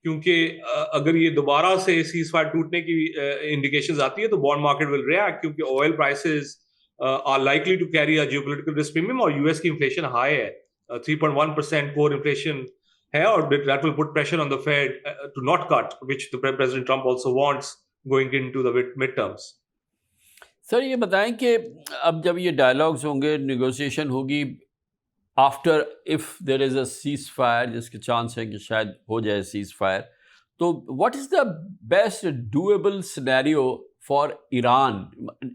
S2: क्योंकि अगर ये दोबारा से ceasefire टूटने की indications आती है तो bond market will react, क्योंकि oil prices are likely to carry a geopolitical risk premium, और US की inflation high है, 3.1% core inflation है, और that will put pressure on the Fed to not cut, which the President Trump also wants going into the midterms.
S1: Sir ये बताएं कि अब जब ये डायलॉग्स होंगे, नेगोशिएशन होगी, after if there is a cease fire, जिसके चांस है कि शायद हो जाए सीज फायर, तो what is the best doable scenario for Iran,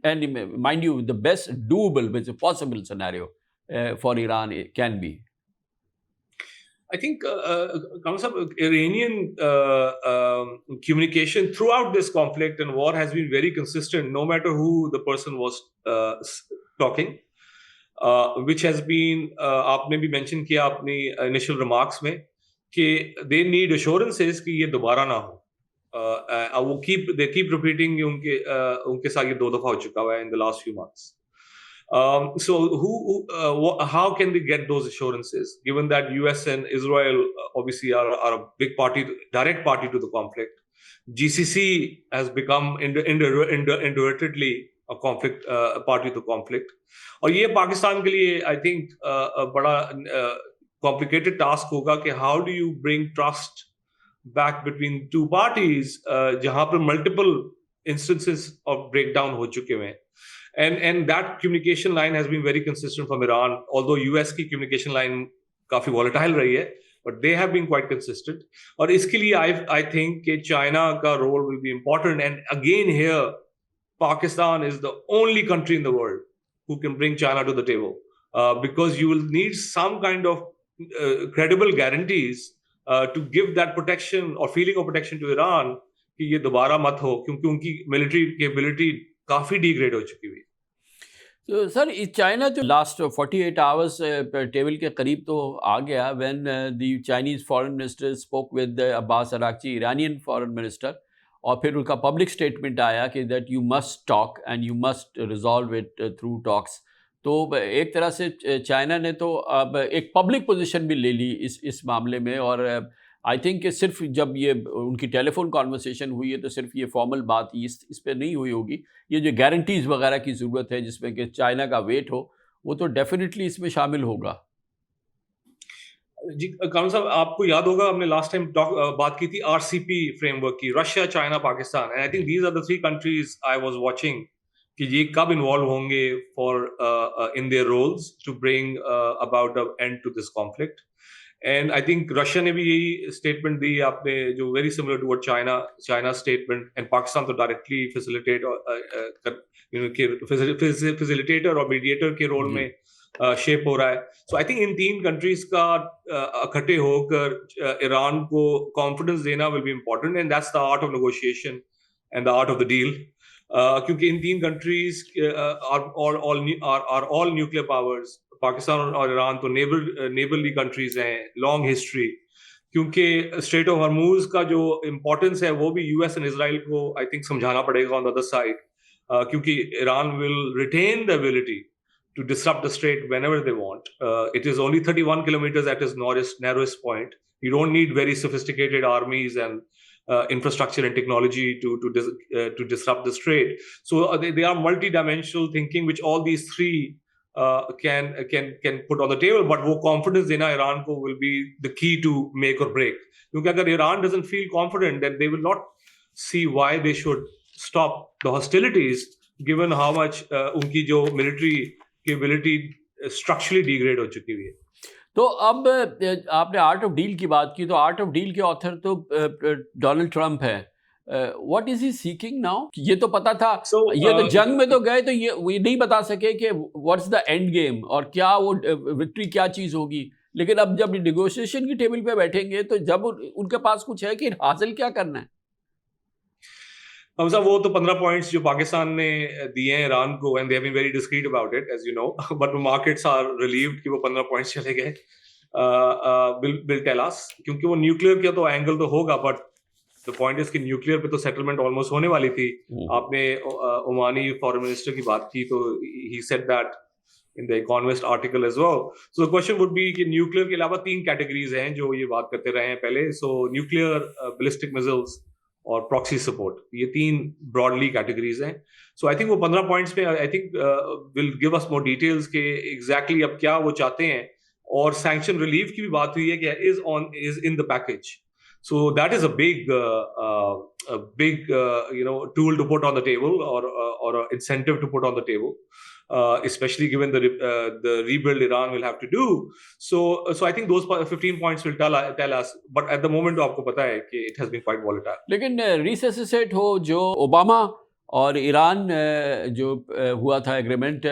S1: and mind you the best doable which possible scenario for Iran can be?
S2: I think Iranian communication throughout this conflict and war has been very consistent, no matter who the person was talking, which has been, आपने भी mention किया अपनी initial remarks में, कि they need assurances कि ये दोबारा ना हो. वो they keep repeating कि उनके साथ ये 2 दफा हो चुका हुआ है in the last few months. So how can they get those assurances, given that US and Israel obviously are a big party, direct party to the conflict? GCC has become indirectly a conflict party to the conflict. और ये पाकिस्तान के लिए I think बड़ा complicated task होगा कि how do you bring trust back between two parties जहाँ पर multiple instances of breakdown हो चुके हैं. And that communication line has been very consistent from Iran, although US की communication line काफी volatile रही है, but they have been quite consistent. और इसके लिए I think कि China का role will be important, and again here Pakistan is the only country in the world who can bring China to the table, because you will need some kind of credible guarantees to give that protection or feeling of protection to Iran कि ये दोबारा मत हो, क्योंकि उनकी military capability काफी degrade हो चुकी हुई.
S1: तो सर चाइना तो लास्ट 48 आवर्स टेबल के करीब तो आ गया when the Chinese foreign minister spoke with Abbas Araghchi Iranian foreign minister, और फिर उनका पब्लिक स्टेटमेंट आया कि that you must talk and you must resolve it through talks. तो एक तरह से चाइना ने तो अब एक पब्लिक पोजीशन भी ले ली इस मामले में, और आई थिंक सिर्फ जब ये उनकी टेलीफोन कॉन्वर्सेशन हुई है तो सिर्फ ये फॉर्मल बात इस पे नहीं हुई होगी, ये जो गारंटीज़ वगैरह की ज़रूरत है जिसमें कि चाइना का वेट हो, वो तो डेफिनेटली इसमें शामिल होगा।
S2: जी कानून साहब, आपको याद होगा हमने लास्ट टाइम बात की थी आरसीपी फ्रेमवर्क की, Russia, China, Pakistan, and I think these are the three countries I was watching कि ये कब इन्वॉल्व होंगे for in their roles to bring about the end to this conflict. And I think Russia ने भी यही statement दी आपने, जो very similar to what China statement, and Pakistan तो डायरेक्टली फैसिलिटेटर और मीडिएटर के रोल में शेप हो रहा है। सो आई थिंक इन तीन कंट्रीज का इकट्ठे होकर ईरान को कॉन्फिडेंस देना will be important, and that's the art of negotiation and the art of the deal. क्योंकि इन तीन countries are all nuclear powers. Pakistan और ईरान तो नेबरली कंट्रीज हैं, लॉन्ग हिस्ट्री। क्योंकि स्ट्रेट ऑफ हॉर्मूज का जो इम्पोर्टेंस है वो भी यूएस एंड इजराइल को आई थिंक समझाना पड़ेगा ऑन द अदर साइड, क्योंकि Iran will retain the ability to disrupt the strait whenever they want. It is only 31 kilometers at its narrowest point. You don't need very sophisticated armies and infrastructure and technology to disrupt the strait. So they are multi-dimensional thinking, which all these three can put on the table. But वो confidence देना Iran को will be the key to make or break. क्योंकि अगर Iran doesn't feel confident, then they will not see why they should stop the hostilities, given how much उनकी जो military capability structurally degrade हो चुकी हुई है।
S1: तो अब आपने आर्ट ऑफ डील की बात की, तो आर्ट ऑफ डील के ऑथर तो डोनाल्ड ट्रंप है। What is he seeking now? ये तो पता था, ये तो जंग में तो गए, तो ये नहीं बता सके कि व्हाट्स द एंड गेम और क्या वो विक्ट्री क्या चीज़ होगी। लेकिन अब जब नेगोशिएशन की टेबल पे बैठेंगे तो जब उनके पास कुछ है कि हासिल क्या करना है।
S2: हमसा वो तो 15 पॉइंट्स जो पाकिस्तान ने दिए हैं ईरान को, and they have been very discreet about it as you know, but markets are relieved कि वो 15 पॉइंट्स चले गए। विल टेल अस, क्योंकि वो न्यूक्लियर का तो एंगल तो होगा, बट द पॉइंट इज कि न्यूक्लियर पे तो सेटलमेंट ऑलमोस्ट होने वाली थी। आपने ओमानी फॉरेन मिनिस्टर की बात की, तो he said that in the Economist article as well. So the question would be कि न्यूक्लियर के अलावा 3 कैटेगरीज हैं जो ये बात करते रहे हैं पहले। सो न्यूक्लियर, बैलिस्टिक मिसाइल्स और प्रॉक्सी सपोर्ट, ये 3 ब्रॉडली कैटेगरीज हैं। सो आई थिंक वो 15 पॉइंट्स पे I think will give us more details के एग्जैक्टली अब क्या वो चाहते हैं। और सैंक्शन रिलीफ की भी बात हुई है कि is in the package. So that is a big tool to put on the table, or an incentive to put on the table, especially given the rebuild Iran will have to do. So I think those 15 points will tell us, but at the moment तो आपको पता है कि it has been quite volatile.
S1: लेकिन रिसेसिसेट हो जो Obama और Iran जो हुआ था एग्रीमेंट,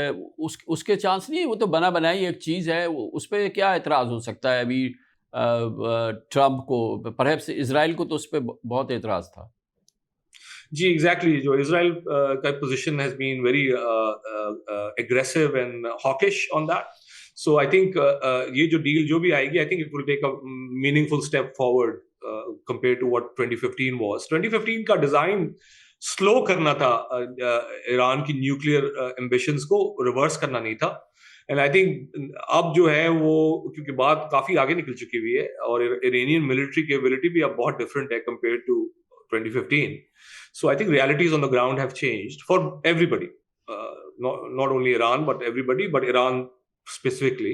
S1: उसके चांस नहीं है। वो तो बना बनाई एक चीज़ है, उस पर क्या एतराज़ हो सकता है अभी ट्रंप को? परहैप्स इजराइल को तो उस पर बहुत एतराज़ था।
S2: जी एग्जैक्टली, जो इजराइल का position has been very aggressive and hawkish on that. So I think ये जो डील जो भी आएगी, I think it will take a meaningful step forward compare to what 2015 was. 2015 का डिजाइन स्लो करना था, ईरान की न्यूक्लियर एम्बिशंस को रिवर्स करना नहीं था। एंड आई थिंक अब जो है वो, क्योंकि बात काफी आगे निकल चुकी हुई है और इरानियन मिलिट्री कैपेबिलिटी भी अब बहुत डिफरेंट है compare to 2015. So I think realities on the ground have changed for everybody, not only Iran but everybody, but Iran specifically.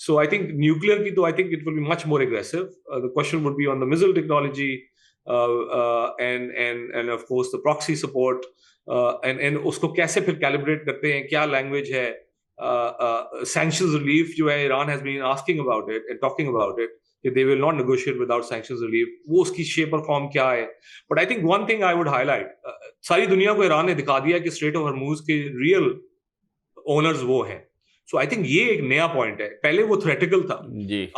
S2: So I think nuclear ki to I think it will be much more aggressive. The question would be on the missile technology, and of course the proxy support, and usko kaise fir calibrate karte hain, kya language hai. Sanctions relief जो है, Iran has been asking about it and talking about it, that they will not negotiate without sanctions relief. वो उसकी shape और form क्या है? But I think one thing I would highlight, सारी दुनिया को ईरान ने दिखा दिया कि स्ट्रेट ऑफ हॉर्मूज के real owners वो हैं. So I think ये एक नया point है. पहले वो theoretical था.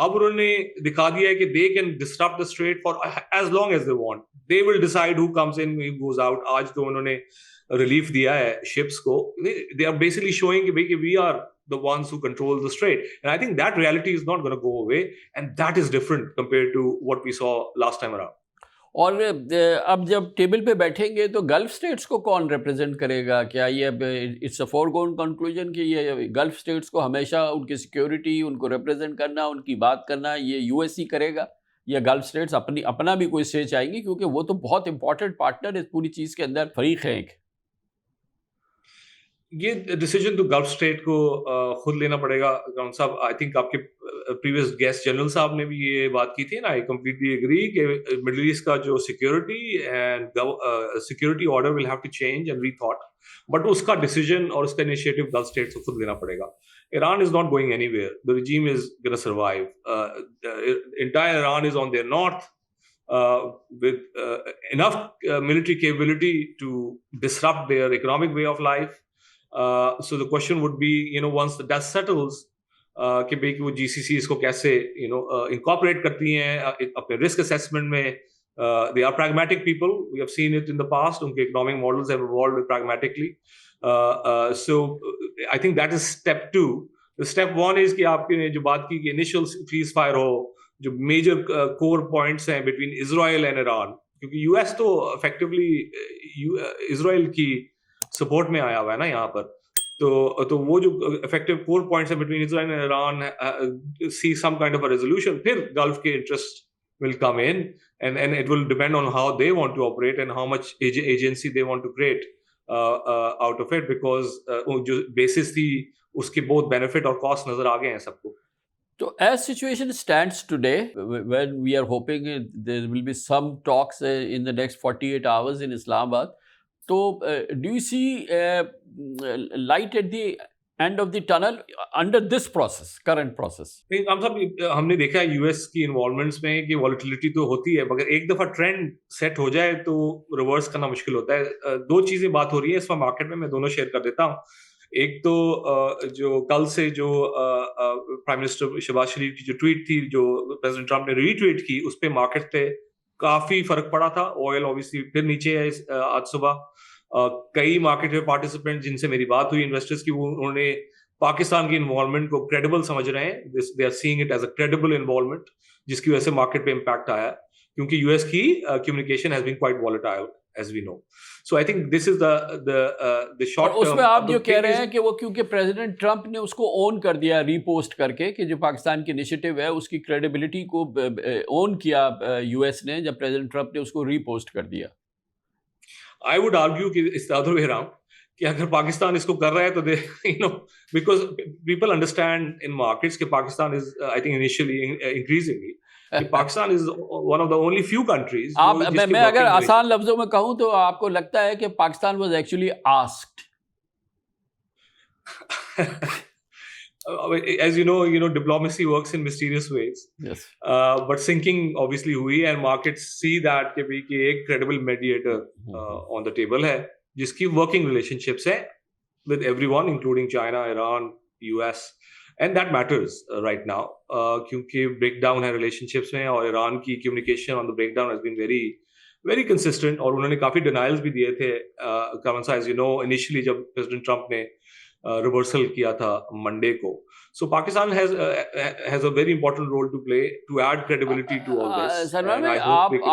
S2: अब उन्होंने दिखा दिया है कि they can disrupt the strait for as long as they want. They will decide who comes in, who goes out. आज तो उन्होंने रिलीफ दिया है शिप्स को, दे आर बेसिकली शोइंग कि भाई कि we are the ones who control the strait, and I think that reality is not going to go away, and that is different compared to what we saw last time around.
S1: और अब जब table पे बैठेंगे तो gulf states को कौन represent करेगा? क्या ये इट्स अ फोरगोन कंक्लूजन कि ये गल्फ स्टेट्स को हमेशा उनकी सिक्योरिटी, उनको रिप्रेजेंट करना, उनकी बात करना ये यूएस ही करेगा, या गल्फ स्टेट्स अपना भी कोई स्टेज चाहेंगे? क्योंकि वो तो बहुत इंपॉर्टेंट पार्टनर इस पूरी चीज़ के अंदर फरीक है एक।
S2: ये डिसीजन तो गल्फ स्टेट को खुद लेना पड़ेगा कौन साहब। आई थिंक आपके प्रीवियस गेस्ट जनरल साहब ने भी ये बात की थी ना, आई कंप्लीटली एग्री कि मिडिल ईस्ट का जो security and security order will have to change and rethought, but उसका डिसीजन और उसका इनिशिएटिव गल्फ स्टेट को खुद लेना पड़ेगा। Iran is not going anywhere. The regime is going to survive. Entire Iran is on their north with enough military capability to disrupt their economic way of life. So the question would be, once the dust settles, कि भाई कि वो GCC इसको कैसे incorporate करती हैं अपने risk assessment में. They are pragmatic people. We have seen it in the past. उनके economic models have evolved pragmatically. So I think that is step 2. The step 1 is कि आपने जो बात की कि initial ceasefire हो, जो major core points हैं between Israel and Iran, क्योंकि US तो effectively Israel की सपोर्ट में आया हुआ है ना यहाँ पर, तो वो जो इफेक्टिव कोर पॉइंट्स है between Israel and Iran, see some kind of a resolution, फिर गल्फ के interest will come in, and it will depend on how they want to operate and how much agency they want to create out of it, because जो basis थी उसके both benefit और cost नजर आ गए हैं सबको.
S1: So as situation stands today, when we are hoping there will be some talks in the next 48 hours in Islamabad, so do you see light at the end of the tunnel under this process, current process?
S2: हम सब हमने देखा है US की involvements में कि volatility तो होती है, मगर एक दफा ट्रेंड सेट हो जाए तो रिवर्स करना मुश्किल होता है. दो चीजें बात हो रही है इस वक्त मार्केट में, मैं दोनों शेयर कर देता हूँ. एक तो जो कल से जो प्राइम मिनिस्टर शहबाज शरीफ की जो ट्वीट थी, जो प्रेसिडेंट ट्रम्प ने रीट्वीट की, उस पर मार्केट पे काफी फर्क पड़ा था. ऑयल ऑब्वियसली फिर नीचे है आज सुबह. कई मार्केट में पार्टिसिपेंट जिनसे मेरी बात हुई इन्वेस्टर्स की, वो उन्होंने पाकिस्तान की इन्वॉल्वमेंट को क्रेडिबल समझ रहे हैं. They are seeing it as a credible involvement, जिसकी वजह से मार्केट पे इम्पैक्ट आया, क्योंकि यूएस की communication has been quite volatile as we know. So I think this is the short term.
S1: उसमें आप जो कह रहे हैं कि वो क्योंकि प्रेसिडेंट ट्रंप ने उसको ओन कर दिया रीपोस्ट करके, कि जो पाकिस्तान की इनिशिएटिव है उसकी क्रेडिबिलिटी को ओन किया यूएस ने, जब प्रेसिडेंट ट्रंप ने उसको रीपोस्ट कर दिया.
S2: I would argue कि it's the other way around, कि अगर पाकिस्तान इसको कर रहा है तो दे because people understand in markets कि Pakistan is I think initially increasingly कि Pakistan is one of the only few countries.
S1: मैं अगर आसान लफ्जों में कहूँ तो आपको लगता है कि Pakistan was actually asked?
S2: As you know, diplomacy works in mysterious ways.
S1: Yes.
S2: But sinking obviously हुई, and markets see that कि एक credible mediator on the table है, जिसकी working relationships है with everyone, including China, Iran, US, and that matters right now. क्योंकि breakdown है relationships में, और Iran की communication on the breakdown has been very, very consistent, और उन्होंने काफी denials भी दिए थे. as you know, initially जब President Trump ने रिवर्सल किया था मंडे को. So Pakistan has a very important role to play to add credibility to all this.
S1: Salman भाई,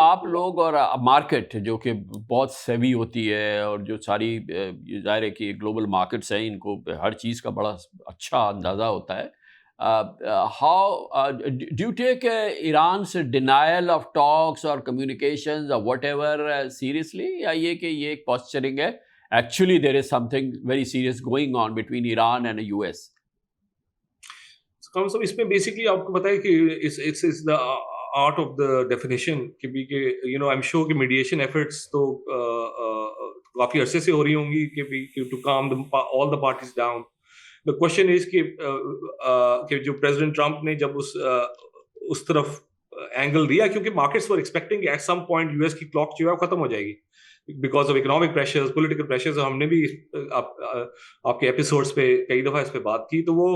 S1: आप लोग और मार्केट जो कि बहुत सेवी होती है, और जो सारी जाहिर है कि ग्लोबल मार्केट्स हैं, इनको हर चीज़ का बड़ा अच्छा अंदाज़ा होता है. How do you take Iran's denial of talks or communications or whatever seriously, या ये कि ये एक posturing है? Actually, there is something very serious going on between Iran and the US.
S2: So, इसमें basically आपको पता है कि it's the art of the definition कि I'm sure कि mediation efforts तो काफी अरसे से हो रही होंगी कि to calm all the parties down. The question is कि जो President Trump ने जब उस तरफ एंगल दिया, क्योंकि markets were expecting at some point US की clock जो है खत्म हो जाएगी because of economic pressures, political pressures. हमने भी आपके एपिसोड्स पे कई दफा इस पे बात की, तो वो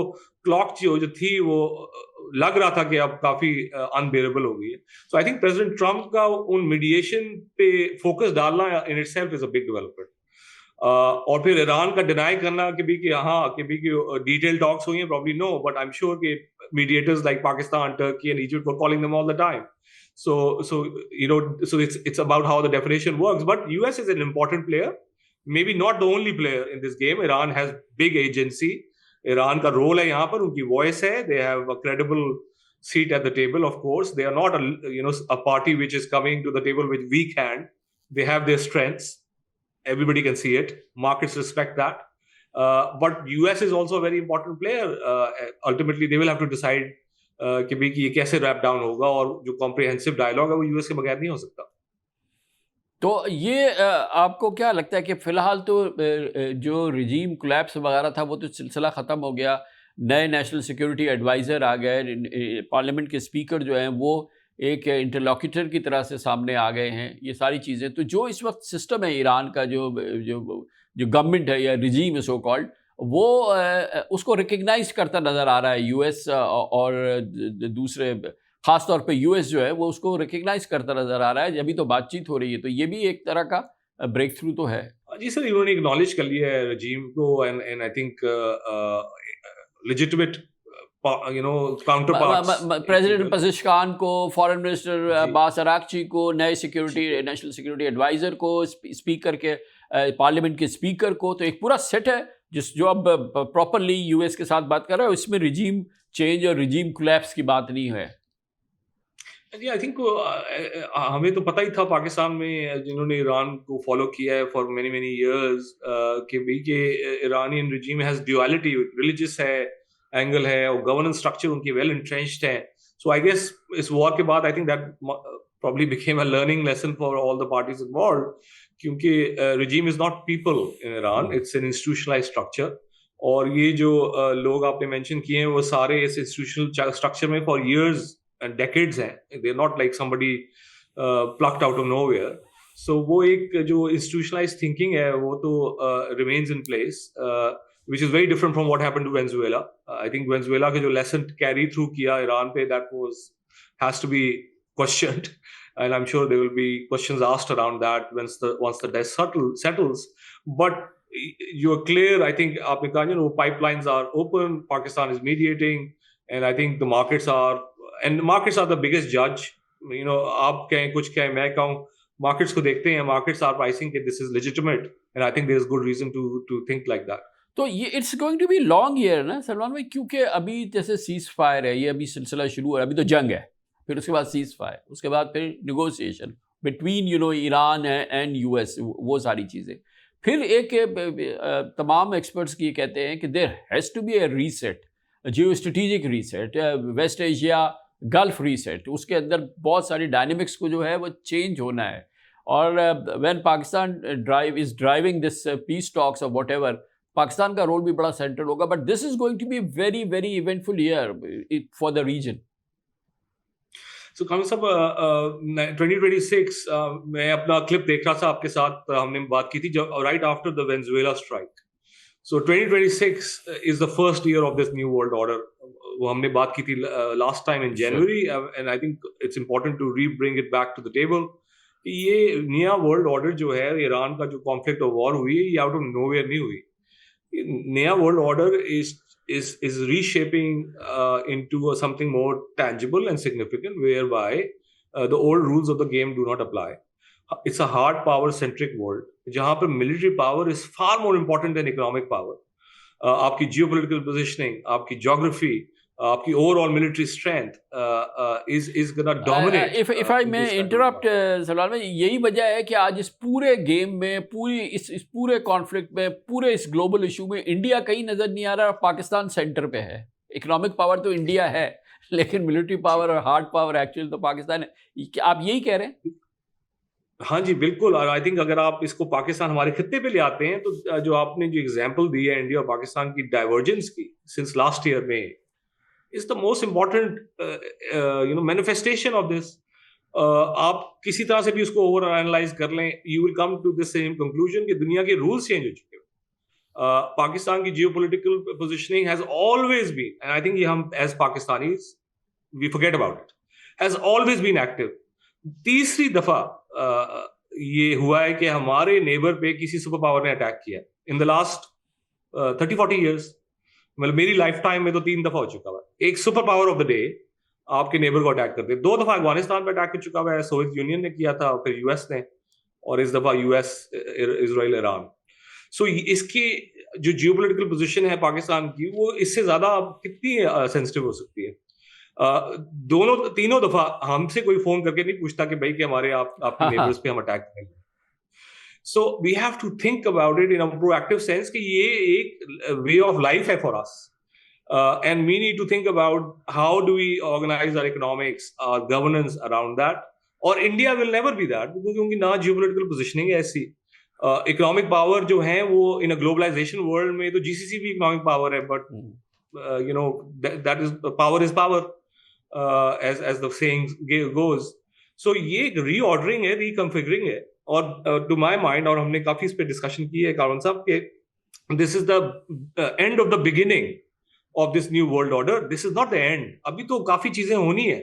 S2: क्लॉक जो थी वो लग रहा था कि अब काफी अनबेरेबल हो गई है. So I think president Trump का उन मीडिएशन पे फोकस डालना in itself is a big development. और फिर ईरान का डिनाई करना कि हाँ कि डिटेल टॉक्स हुई हैं, probably no, but I am sure कि mediators like Pakistan, Turkey, and Egypt were calling them all the time. So it's about how the definition works. But US is an important player, maybe not the only player in this game. Iran has big agency. Iran का role है यहाँ पर, उनकी voice है. They have a credible seat at the table. Of course, they are not a party which is coming to the table with weak hand. They have their strengths. Everybody can see it. Markets respect that. But US is also a very important player. Ultimately, they will have to decide कि ये कैसे rap down होगा, और जो comprehensive dialogue है वो US के बगैर नहीं हो सकता.
S1: तो ये आपको क्या लगता है कि फ़िलहाल तो जो रिजीम कोलैप्स वगैरह था वो तो सिलसिला ख़त्म हो गया, नए नेशनल सिक्योरिटी एडवाइज़र आ गए, पार्लियामेंट के स्पीकर जो हैं वो एक इंटरलॉक्यूटर की तरह से सामने आ गए हैं, ये सारी चीज़ें. तो जो इस वक्त सिस्टम है ईरान का, जो गवर्नमेंट है या रिजीम है सो कॉल्ड, वो उसको रिकग्नाइज करता नज़र आ रहा है यूएस, और दूसरे ख़ास तौर पे यूएस जो है वो उसको रिकग्नाइज करता नज़र आ रहा है. अभी तो बातचीत हो रही है, तो ये भी एक तरह का ब्रेक थ्रू तो है.
S2: जी सर, इन्होंने एक्नॉलेज कर लिया है रजीम को, and I think legitimate counterparts,
S1: president Pezeshkian को, फॉरेन मिनिस्टर अब्बास अरागची को, नए नेशनल सिक्योरिटी एडवाइज़र को, स्पीकर के पार्लियामेंट के स्पीकर को, तो एक पूरा सेट है जो अब प्रॉपरली यूएस के साथ बात कर रहा है. इसमें रिजीम चेंज और रिजीम कोलैप्स की बात नहीं है.
S2: जी, आई थिंक हमें तो पता ही था पाकिस्तान में, जिन्होंने ईरान को फॉलो किया है फॉर मेनी मेनी इयर्स, कि Iranian regime has duality, religious है एंगल है, और गवर्नेंस स्ट्रक्चर उनकी वेल एंट्रेंच्ड है. सो आई गेस इस वॉर के बाद आई think that probably became a learning lesson for all the parties involved, क्योंकि regime is not people in Iran, it's an institutionalized structure. और ये जो लोग आपने mention किए हैं वो सारे इस institutional structure में for years and decades हैं. They're not like somebody plucked out of nowhere. So वो एक जो institutionalized thinking है वो तो remains in place, which is very different from what happened to Venezuela. I think Venezuela के जो lesson carry through किया ईरान पे, that has to be questioned, and I'm sure there will be questions asked around that once the dust settles. But you're clear, I think, आपने कहा, pipelines are open, Pakistan is mediating, and I think the markets are the biggest judge. आप कहें कुछ कहें मैं कहूँ, markets को देखते हैं, markets are pricing that this is legitimate, and I think there is good reason to think like that.
S1: तो ये it's going to be long year ना सलमान भाई, क्योंकि अभी जैसे सीज फायर है, ये अभी सिलसिला शुरू है, अभी तो जंग है, फिर उसके बाद सीज फायर, उसके बाद फिर negotiation between Iran and US, वो सारी चीज़ें. फिर एक तमाम एक्सपर्ट्स की कहते हैं कि there has to be a reset, geostrategic reset, west Asia gulf reset. उसके अंदर बहुत सारी डायनेमिक्स को जो है वो चेंज होना है. और when Pakistan is driving this peace talks और वॉट एवर, पाकिस्तान का रोल भी बड़ा सेंट्रल होगा. But this is going to be very very eventful year for the region.
S2: So Kamil sahab, 2026 मैं अपना क्लिप देख रहा था आपके साथ, हमने बात की थी जब right after the Venezuela strike. So 2026 is the first year of this new world order. वो हमने बात की थी last time in January, and I think it's important to rebring it back to the table. ये नया world order जो है, Iran का जो कॉन्फ्लिक्ट और वॉर हुई है, ये आउट ऑफ नोवेयर नहीं हुई. नया world order is reshaping into something more tangible and significant, whereby the old rules of the game do not apply. It's a hard power centric world, जहाँ पर military power is far more important than economic power. आपकी geopolitical positioning, आपकी geography, आपकी overall military strength is gonna dominate.
S1: If I may interrupt, Salman भाई, यही वजह है कि आज इस पूरे गेम में, पूरी इस पूरे कॉन्फ्लिक्ट में, पूरे इस ग्लोबल इशू में इंडिया कहीं नज़र नहीं आ रहा, पाकिस्तान सेंटर पे है. इकोनॉमिक पावर तो इंडिया है, लेकिन मिलिट्री पावर और हार्ड पावर एक्चुअल तो पाकिस्तान है. आप यही कह रहे हैं?
S2: हाँ जी, बिल्कुल. और आई थिंक अगर आप इसको पाकिस्तान हमारे खित्ते पे ले आते हैं, तो जो आपने जो एग्जाम्पल दी है इंडिया और पाकिस्तान की डाइवर्जेंस की सिंस लास्ट ईयर में, is the most important manifestation of this. आप किसी तरह से भी उसको ओवर एनालाइज कर लें, you will come to the same conclusion कि दुनिया के रूल्स चेंज हो चुके हैं. पाकिस्तान की geopolitical positioning has always been, and I think ये हम as Pakistanis we forget about it, has always been active. तीसरी दफा ये हुआ है कि हमारे नेबर पे किसी सुपर पावर ने अटैक किया इन द लास्ट 30-40 ईयर्स। मतलब मेरी लाइफ टाइम में तो 3 दफा हो चुका हुआ है। एक super power of the day आपके नेबर को अटैक करते, 2 दफा अफगानिस्तान पे अटैक कर चुका हुआ है, सोवियत यूनियन ने किया था, फिर यूएस ने, और इस दफा यूएस, इजराइल, ईरान। सो इसकी जो जियोपॉलिटिकल पोजीशन है पाकिस्तान की, वो इससे ज्यादा कितनी सेंसिटिव हो सकती है। दोनों तीनों दफा हमसे कोई फोन करके नहीं पूछता कि भाई कि हमारे आपके नेबर्स पे हम अटैक करेंगे। So we have to think about it in a proactive sense कि ये एक वे ऑफ लाइफ है for us, and we need to think about how do we organise our economics, our governance around that. और India will never be that, क्योंकि उनकी ना geopolitical positioning है ऐसी। इकोनॉमिक पावर जो है वो इन अ ग्लोबलाइजेशन वर्ल्ड में तो जीसीसी भी इकोनॉमिक पावर है, but you know that is power is power, as the saying goes. So ये रीऑर्डरिंग है, रिकॉन्फ़िगरिंग है, और टू माय माइंड, और हमने काफी इस पे डिस्कशन की है कारवन साहब, के this is the end of the beginning of this new world order, this is not the end. अभी तो काफी चीजें होनी है,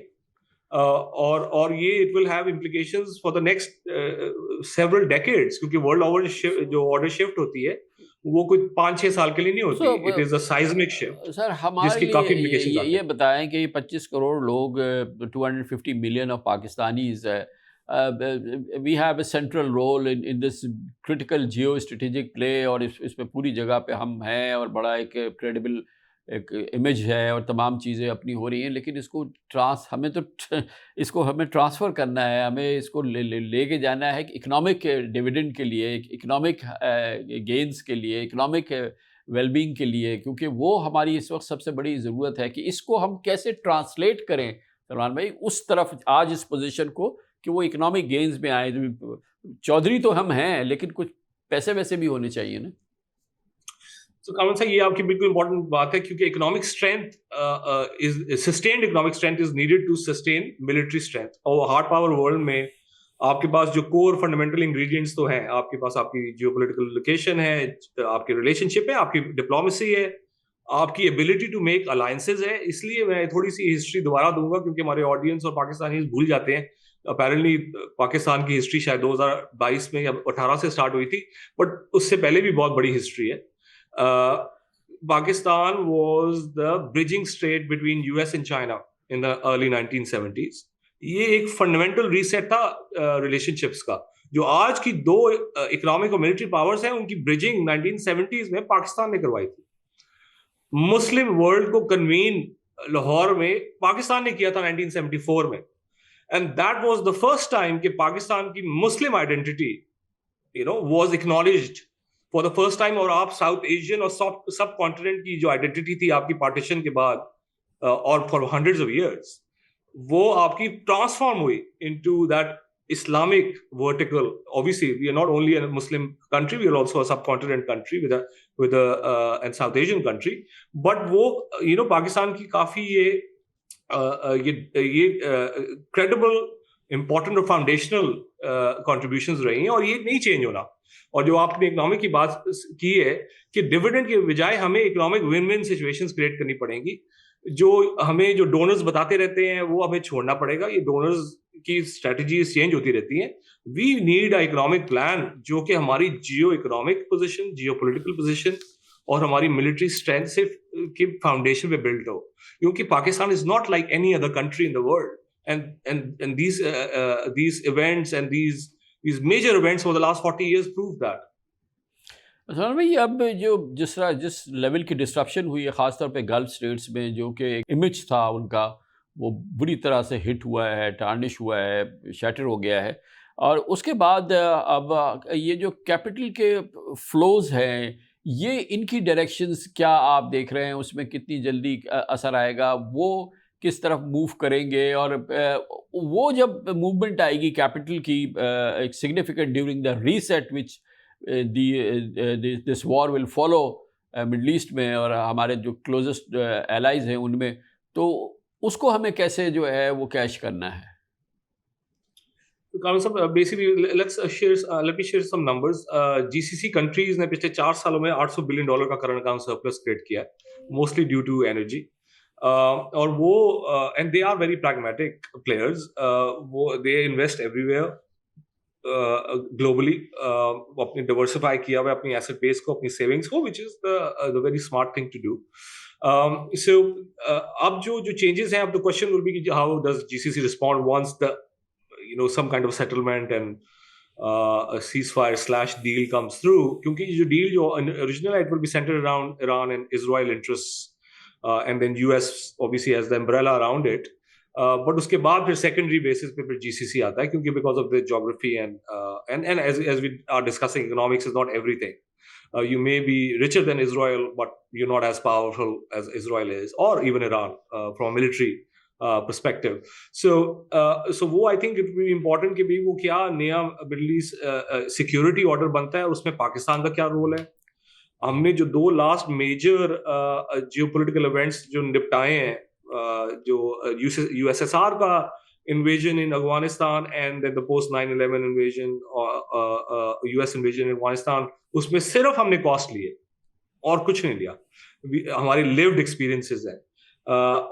S2: और ये it will have implications for the next several decades, क्योंकि वर्ल्ड ओवर जो ऑर्डर शिफ्ट होती है वो कुछ 5-6 साल के लिए नहीं होती। It is a seismic shift
S1: sir हमारे
S2: जिसकी काफी implications आती
S1: ये
S2: हैं।
S1: बताएं कि 25 करोड़ लोग, 250 million of Pakistanis, we have a central role in this critical geostrategic play, और इस पे पूरी जगह पे हम हैं, और बड़ा एक क्रेडिबल एक इमेज है, और तमाम चीज़ें अपनी हो रही हैं। लेकिन इसको इसको हमें ट्रांसफ़र करना है, हमें इसको लेके जाना है इकोनॉमिक डिविडेंड के लिए, इकोनॉमिक गेंस के लिए, इकोनॉमिक वेलबींग के लिए, क्योंकि वो हमारी इस वक्त सबसे बड़ी ज़रूरत है कि इसको हम कैसे ट्रांसलेट करें सलमान भाई उस तरफ, आज इस पोजीशन को, कि वो इकोनॉमिक गेंस में आए। चौधरी तो हम हैं, लेकिन कुछ पैसे वैसे भी होने चाहिए ना।
S2: तो कामन साहब, ये आपकी बिल्कुल इंपॉर्टेंट बात है, क्योंकि economic strength is sustained, economic strength is needed to sustain military strength. और हार्ड पावर वर्ल्ड में आपके पास जो कोर फंडामेंटल इंग्रेडिएंट्स तो हैं, आपके पास आपकी जियोपॉलिटिकल लोकेशन है, आपकी रिलेशनशिप है, आपकी डिप्लोमेसी है, आपकी एबिलिटी टू मेक अलायंसेज है। इसलिए मैं थोड़ी सी हिस्ट्री दोबारा दूंगा, क्योंकि हमारे ऑडियंस और पाकिस्तानी भूल जाते हैं। अपेरेंटली पाकिस्तान की हिस्ट्री शायद 2022 में या 18 से स्टार्ट हुई थी, बट उससे पहले भी बहुत बड़ी हिस्ट्री है। Pakistan was the bridging state between US and China in the early 1970s. ये एक फंडामेंटल रीसेट था रिलेशनशिप्स का, जो आज की दो इकोनॉमिक और मिलिट्री पावर्स हैं, उनकी ब्रिजिंग 1970s में पाकिस्तान ने करवाई थी। मुस्लिम वर्ल्ड को कन्वीन लाहौर में पाकिस्तान ने किया था 1974 में, and that was the first time कि पाकिस्तान की Muslim identity was acknowledged for the first time. और आप साउथ एशियन और सब कॉन्टिनेंट की जो आइडेंटिटी थी आपकी पार्टीशन के बाद, और फॉर हंड्रेड्स ऑफ इयर्स, वो आपकी ट्रांसफॉर्म हुई into that Islamic vertical. Obviously we are not only a Muslim country, we are also a subcontinent country with and South Asian country. But वो पाकिस्तान की काफी ये क्रेडिबल, इंपॉर्टेंट और foundational contributions रही हैं, और ये नहीं चेंज होना। और जो आपने इकोनॉमिक की बात की है कि डिविडेंड के बजाय हमें economic win win situations create करनी पड़ेंगी। जो डोनर्स बताते रहते हैं वो हमें छोड़ना पड़ेगा। ये डोनर्स की स्ट्रेटजीज चेंज होती रहती हैं। We need a economic plan जो कि हमारी geoeconomic position, geopolitical position और हमारी मिलिट्री स्ट्रेंथ से की फाउंडेशन पे बिल्ड हो, क्योंकि Pakistan is not like any other country in the world, and these events and these major events over the last 40 years prove that.
S1: Salman भाई, अब जिस लेवल की डिस्ट्रप्शन हुई है, ख़ासतौर पे गल्फ स्टेट्स में, जो कि एक इमेज था उनका, वो बुरी तरह से हिट हुआ है, टार्निश हुआ है, शैटर हो गया है। और उसके बाद अब ये जो कैपिटल के फ्लोज़ हैं, ये इनकी डायरेक्शंस क्या आप देख रहे हैं? उसमें कितनी जल्दी असर आएगा? वो किस तरफ मूव करेंगे? और वो जब मूवमेंट आएगी कैपिटल की एक significant during the reset which this war will follow middle east में और हमारे जो क्लोजेस्ट एलाइज हैं उनमें, तो उसको हमें कैसे जो है वो कैश करना है?
S2: Basically let me share some numbers. GCC countries ने पिछले 4 सालों में $800 बिलियन का करंट अकाउंट सरप्लस क्रिएट किया, मोस्टली ड्यू टू एनर्जी। और वो and they are very pragmatic players, वो दे इन्वेस्ट एवरीवेयर, ग्लोबली अपनी डिवर्सिफाई किया हुआ अपनी एसेट बेस को, अपनी सेविंग्स को, which is the very smart thing to do. So अब जो changes हैं, अब the question will be how does GCC respond once the some kind of settlement and a ceasefire / deal comes through. क्योंकि जो deal जो original it will be centered around Iran and Israel interests, and then US obviously has the umbrella around it. But उसके बाद फिर secondary basis पे फिर GCC आता है, क्योंकि because of the geography and as we are discussing, economics is not everything. You may be richer than Israel, but you're not as powerful as Israel is, or even Iran from a military perspective. So वो I think it will be important कि भी वो क्या नया middle east security order बनता है, उसमें पाकिस्तान का क्या रोल है. हमने जो 2 लास्ट मेजर जियोपॉलिटिकल इवेंट्स जो निपटाए हैं, जो USSR का invasion in Afghanistan and then the post 9/11 invasion US invasion in Afghanistan, उसमें सिर्फ हमने कॉस्ट लिए और कुछ नहीं लिया. हमारी lived experiences हैं,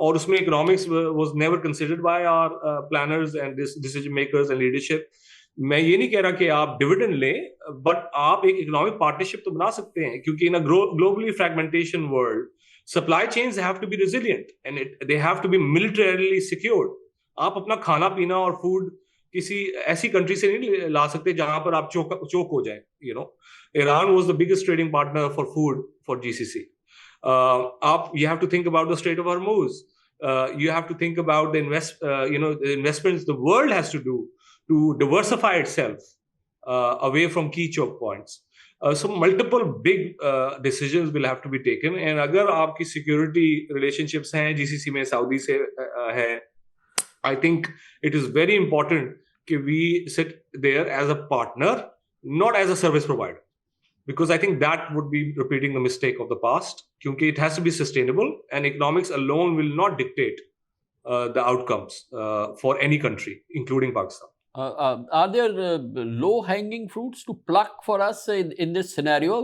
S2: और उसमें economics was never considered by our planners and decision makers and leadership. मैं ये नहीं कह रहा कि आप डिविडेंड लें, बट आप एक इकोनॉमिक पार्टनरशिप तो बना सकते हैं, क्योंकि in a globally fragmentation world supply chains have to be resilient and they have to be militarily secured. आप अपना खाना पीना और फूड किसी ऐसी कंट्री से नहीं ला सकते जहां पर आप चोक हो जाए. Iran was the biggest trading partner for food for GCC. You have to think about the Strait of Hormuz. You have to think about the investments the world has to do to diversify itself away from key choke points. So multiple big decisions will have to be taken. And अगर आपकी security relationships हैं GCC में Saudi से है, I think it is very important कि we sit there as a partner, not as a service provider, because I think that would be repeating the mistake of the past. क्योंकि it has to be sustainable, and economics alone will not dictate the outcomes for any country, including Pakistan.
S1: Are there low-hanging fruits to pluck for us in this scenario?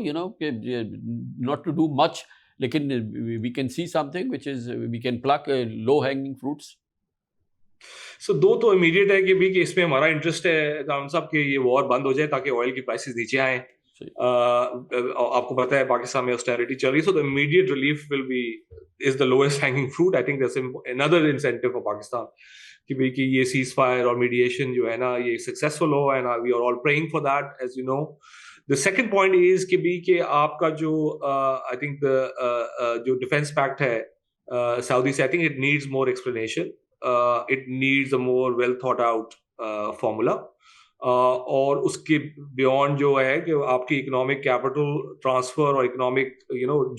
S1: Not to do much, लेकिन we can see something which is we can pluck low-hanging fruits.
S2: So 2 तो immediate है कि इसमें हमारा interest है राम साहब कि ये वॉर बंद हो जाए ताकि ऑयल की प्राइसेस नीचे आए. आपको पता है पाकिस्तान में ऑस्टेरिटी चल रही है, so the immediate relief is the lowest hanging fruit. I think that's another incentive for Pakistan कि ये सीज फायर और मीडिएशन जो है ना ये सक्सेसफुल हो, and we are all praying for that, as you know. The second point is कि आपका जो आई थिंक जो डिफेंस पैक्ट है सऊदी से, I think it needs more explanation. It needs a more well thought out formula, और उसके बियॉन्ड जो है कि आपकी इकोनॉमिक कैपिटल ट्रांसफर और economic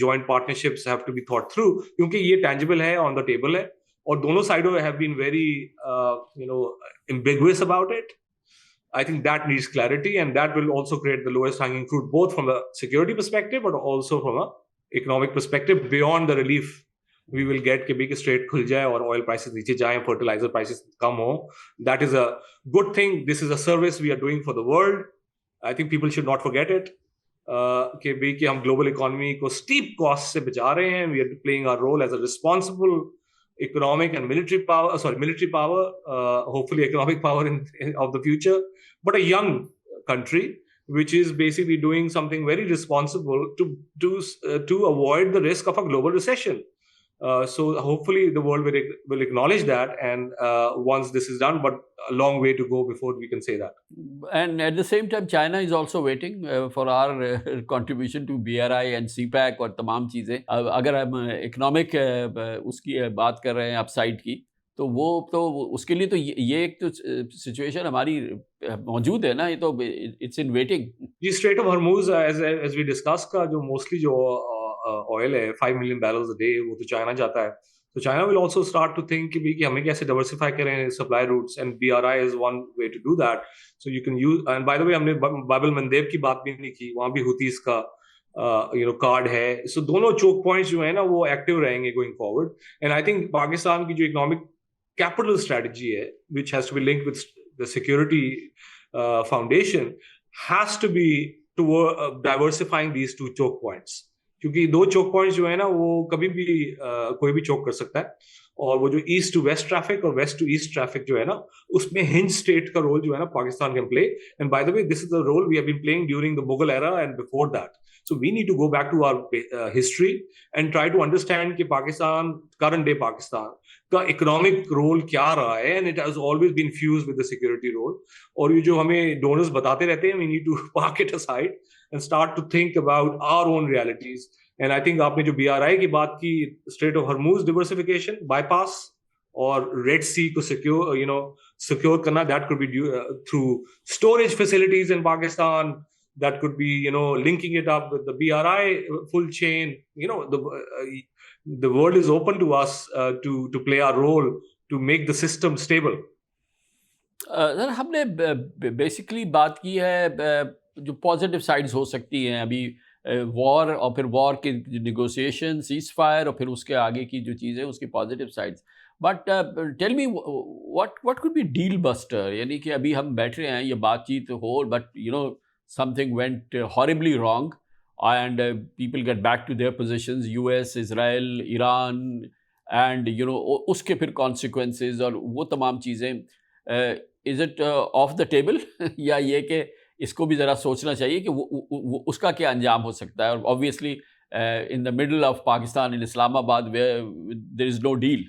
S2: joint partnerships have to be thought through, क्योंकि ये टेंजिबल है, ऑन द टेबल है, और दोनों साइडों have been very ambiguous about it. I think that needs clarity, and that will also create the lowest hanging fruit, both from a security perspective but also from a economic perspective, beyond the relief we will get कि straight खुल जाए और oil prices नीचे जाएं, fertilizer prices कम हो. That is a good thing. This is a service we are doing for the world. I think people should not forget it. कि हम global economy को steep costs से बचा रहे हैं. We are playing our role as a responsible economic and military power, hopefully economic power of the future, but a young country which is basically doing something very responsible to avoid the risk of a global recession. So hopefully the world will acknowledge that, and once this is done, but a long way to go before we can say that.
S1: And at the same time, China is also waiting for our contribution to BRI and CPEC और तमाम चीज़ें. अगर हम economic उसकी बात कर रहे हैं अपसाइड की, तो उसके लिए तो ये एक तो सिचुएशन हमारी मौजूद है ना, ये तो इट्स इन वेटिंग.
S2: जी, strait of Hormuz as we discuss का जो मोस्टली जो ऑयल है 5 million barrels a day, वो तो चाइना जाता है. So China will also start to think कि हमें कैसे diversify करें supply routes, and BRI is one way to do that. So you can use, and by the way हमने बाब अल मंदेब की बात भी नहीं की, वहाँ भी हुतीस का कार्ड है. So दोनों choke points जो है ना वो active रहेंगे going forward. And I think Pakistan की जो economic capital strategy है, which has to be linked with the security foundation, has to be toward diversifying these 2 choke points. क्योंकि 2 choke points जो है ना वो कभी भी कोई भी choke कर सकता है, और वो जो ईस्ट टू वेस्ट ट्रैफिक और वेस्ट टू ईस्ट ट्रैफिक जो है ना, उसमें हिंज स्टेट का रोल जो है ना Pakistan can play. And by the way, this is the role we have been playing during the Mughal era and before that. So we need to go back to our history and try to understand कि Pakistan, current day Pakistan का economic role क्या रहा है, and it has always been fused with the security role. और ये जो हमें donors बताते रहते हैं, we need to park it aside and start to think about our own realities. And I think आपने जो BRI की बात की, strait of Hormuz diversification, bypass और रेड सी को सिक्योर करना, that could be through storage facilities in Pakistan. That could be, linking it up with the BRI full chain. The world is open to us to play our role to make the system stable.
S1: Sir, हमने basically बात की है जो positive sides हो सकती हैं अभी, war और फिर वॉर के नेगोशिएशन, सीज फायर, और फिर उसके आगे की जो चीज़ें उसकी positive sides. But tell me what could be deal buster, यानी कि अभी हम बैठ रहे हैं, ये बातचीत हो, but something went horribly wrong and people get back to their positions, US, Israel, Iran, and उसके फिर consequences और वो तमाम चीज़ें. Is it off the table? या ये कि इसको भी ज़रा सोचना चाहिए कि वो उसका क्या अंजाम हो सकता है. और obviously in the middle of Pakistan, in Islamabad, where there is no deal.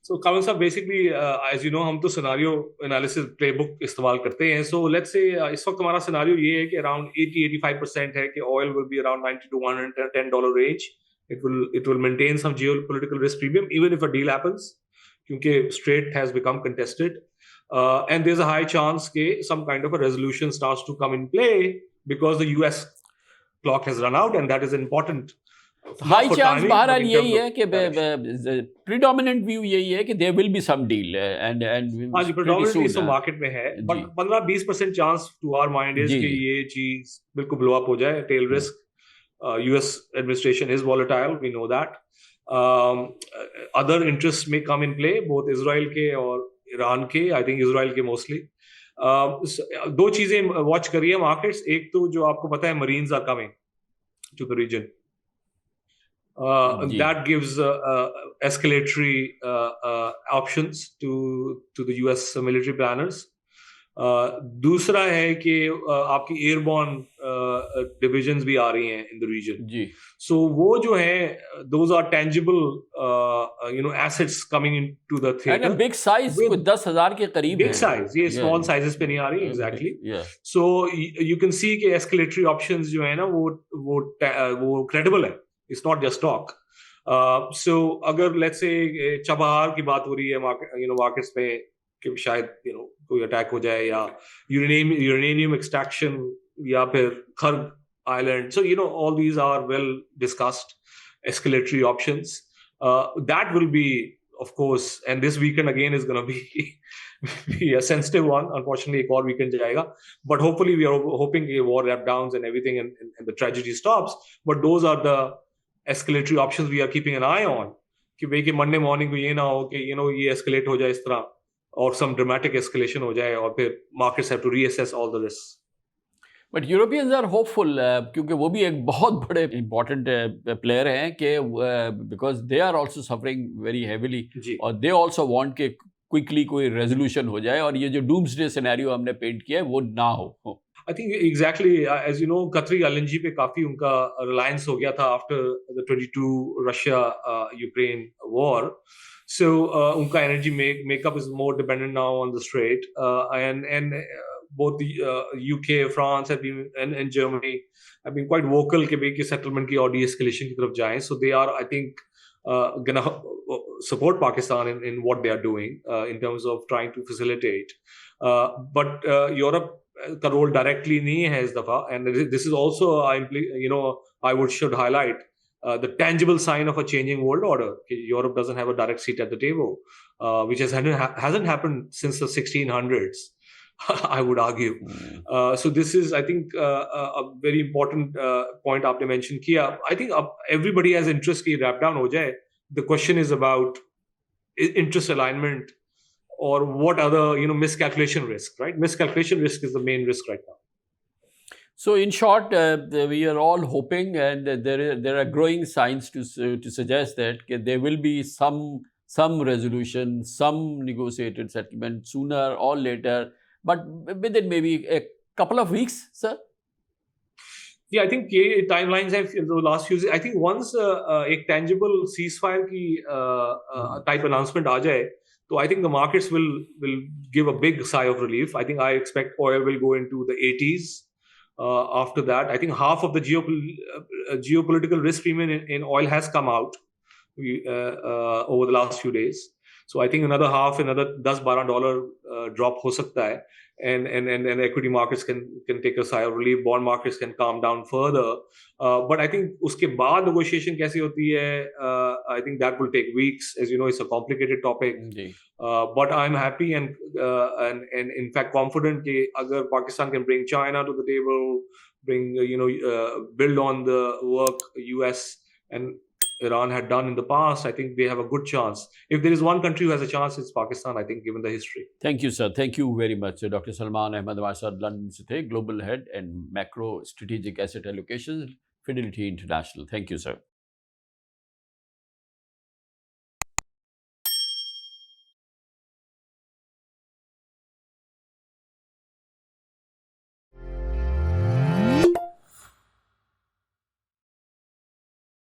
S2: So Kamal साहब, basically as you know, हम तो सिनारियो एनालिसिस प्लेबुक इस्तेमाल करते हैं. So let's say इस वक्त हमारा सिनारियो ये है कि अराउंड 80-85% है कि oil will be around $90 to $110 range. It will maintain some geopolitical risk premium even if a deal happens, क्योंकि Strait has become contested, and there's a high chance कि some kind of a resolution starts to come in play because the US clock has run out, and that is important.
S1: High chance बहरहाल यही है कि predominant view यही है कि there will be some deal, and
S2: हाँ जी, predominantly इस मार्केट में है, but 15-20% chance to our mind is कि ये चीज बिल्कुल ब्लो अप हो जाए. Tail risk, US administration is volatile, we know that. Other interest में come in play, both Israel के और ईरान के. आई थिंक इजराइल के मोस्टली. दो चीजें वॉच करिए मार्केट्स. एक तो जो आपको पता है, marines are coming to the region. That gives escalatory options to the US military planners. दूसरा है कि आपकी एयरबॉर्न डिविजन्स भी आ रही हैं in the region.
S1: Ji.
S2: So वो जो है, those are tangible assets coming into the theater.
S1: And a big size, कोई 10,000 के करीब है.
S2: Big size, ये small sizes पे नहीं आ रही. Exactly.
S1: Yeah.
S2: So you can see कि escalatory options जो है ना, वो credible है. It's not just talk. So अगर let's say चबहार की बात हो रही है मार्केट्स में कि शायद कोई अटैक हो जाए, या यूरेनियम एक्सट्रैक्शन, या फिर खर्ग island. So all these are well discussed escalatory options. That will be, of course, and this weekend again is going to be a sensitive one. Unfortunately, एक और weekend जाएगा, but hopefully we are hoping कि war wrap downs and everything and the tragedy stops. But those are the escalatory options we are keeping an eye on, कि भाई कि Monday morning को ये ना हो कि ये एस्केलेट हो जाए इस तरह, और some dramatic escalation हो जाए, और फिर markets have to reassess all the risks.
S1: But Europeans are hopeful, क्योंकि वो भी एक बहुत बड़े important player हैं कि because they are also suffering very heavily, और they also want कि quickly कोई resolution हो जाए, और ये जो doomsday scenario हमने paint किया है वो ना हो.
S2: I think exactly, as you know, Qatari LNG पे काफी उनका reliance हो गया था after the 22 Russia-Ukraine war. So उनका energy makeup is more dependent now on the Strait, and both the UK, France have been, and Germany have been quite vocal कि भाई कि settlement की और de-escalation की तरफ जाएं. So they are, I think, gonna support Pakistan in what they are doing in terms of trying to facilitate. But Europe का role directly नहीं है इस दफा, and this is also I should highlight the tangible sign of a changing world order. Europe doesn't have a direct seat at the table, which hasn't happened since the 1600s. I would argue. So this is, I think, a very important point आपने mention किया. I think everybody has interest कि wrap down हो जाए. The question is about interest alignment, or what other miscalculation risk, right? Miscalculation risk is the main risk right now.
S1: So, in short, we are all hoping, and there are growing signs to suggest that there will be some resolution, some negotiated settlement sooner or later, but within maybe a couple of weeks, sir.
S2: Yeah, I think ये timelines have in the last few. I think once एक tangible ceasefire की type announcement आ जाए, so I think the markets will give a big sigh of relief. I think I expect oil will go into the 80s. After that, I think half of the geopolitical risk premium in oil has come out over the last few days. So I think another half, another $10-12 drop हो सकता है, and equity markets can take a sigh of relief. Bond markets can calm down further. But I think उसके बाद negotiation कैसी होती है? I think that will take weeks. As you know, it's a complicated topic. But I'm happy and in fact confident कि अगर Pakistan can bring China to the table, build on the work US and Iran had done in the past, I think they have a good chance. If there is one country who has a chance, it's Pakistan, I think, given the history.
S1: Thank you, sir. Thank you very much. Dr. Salman Ahmed हमारे साथ London से थे, Global Head and Macro Strategic Asset Allocation, Fidelity International. Thank you, sir.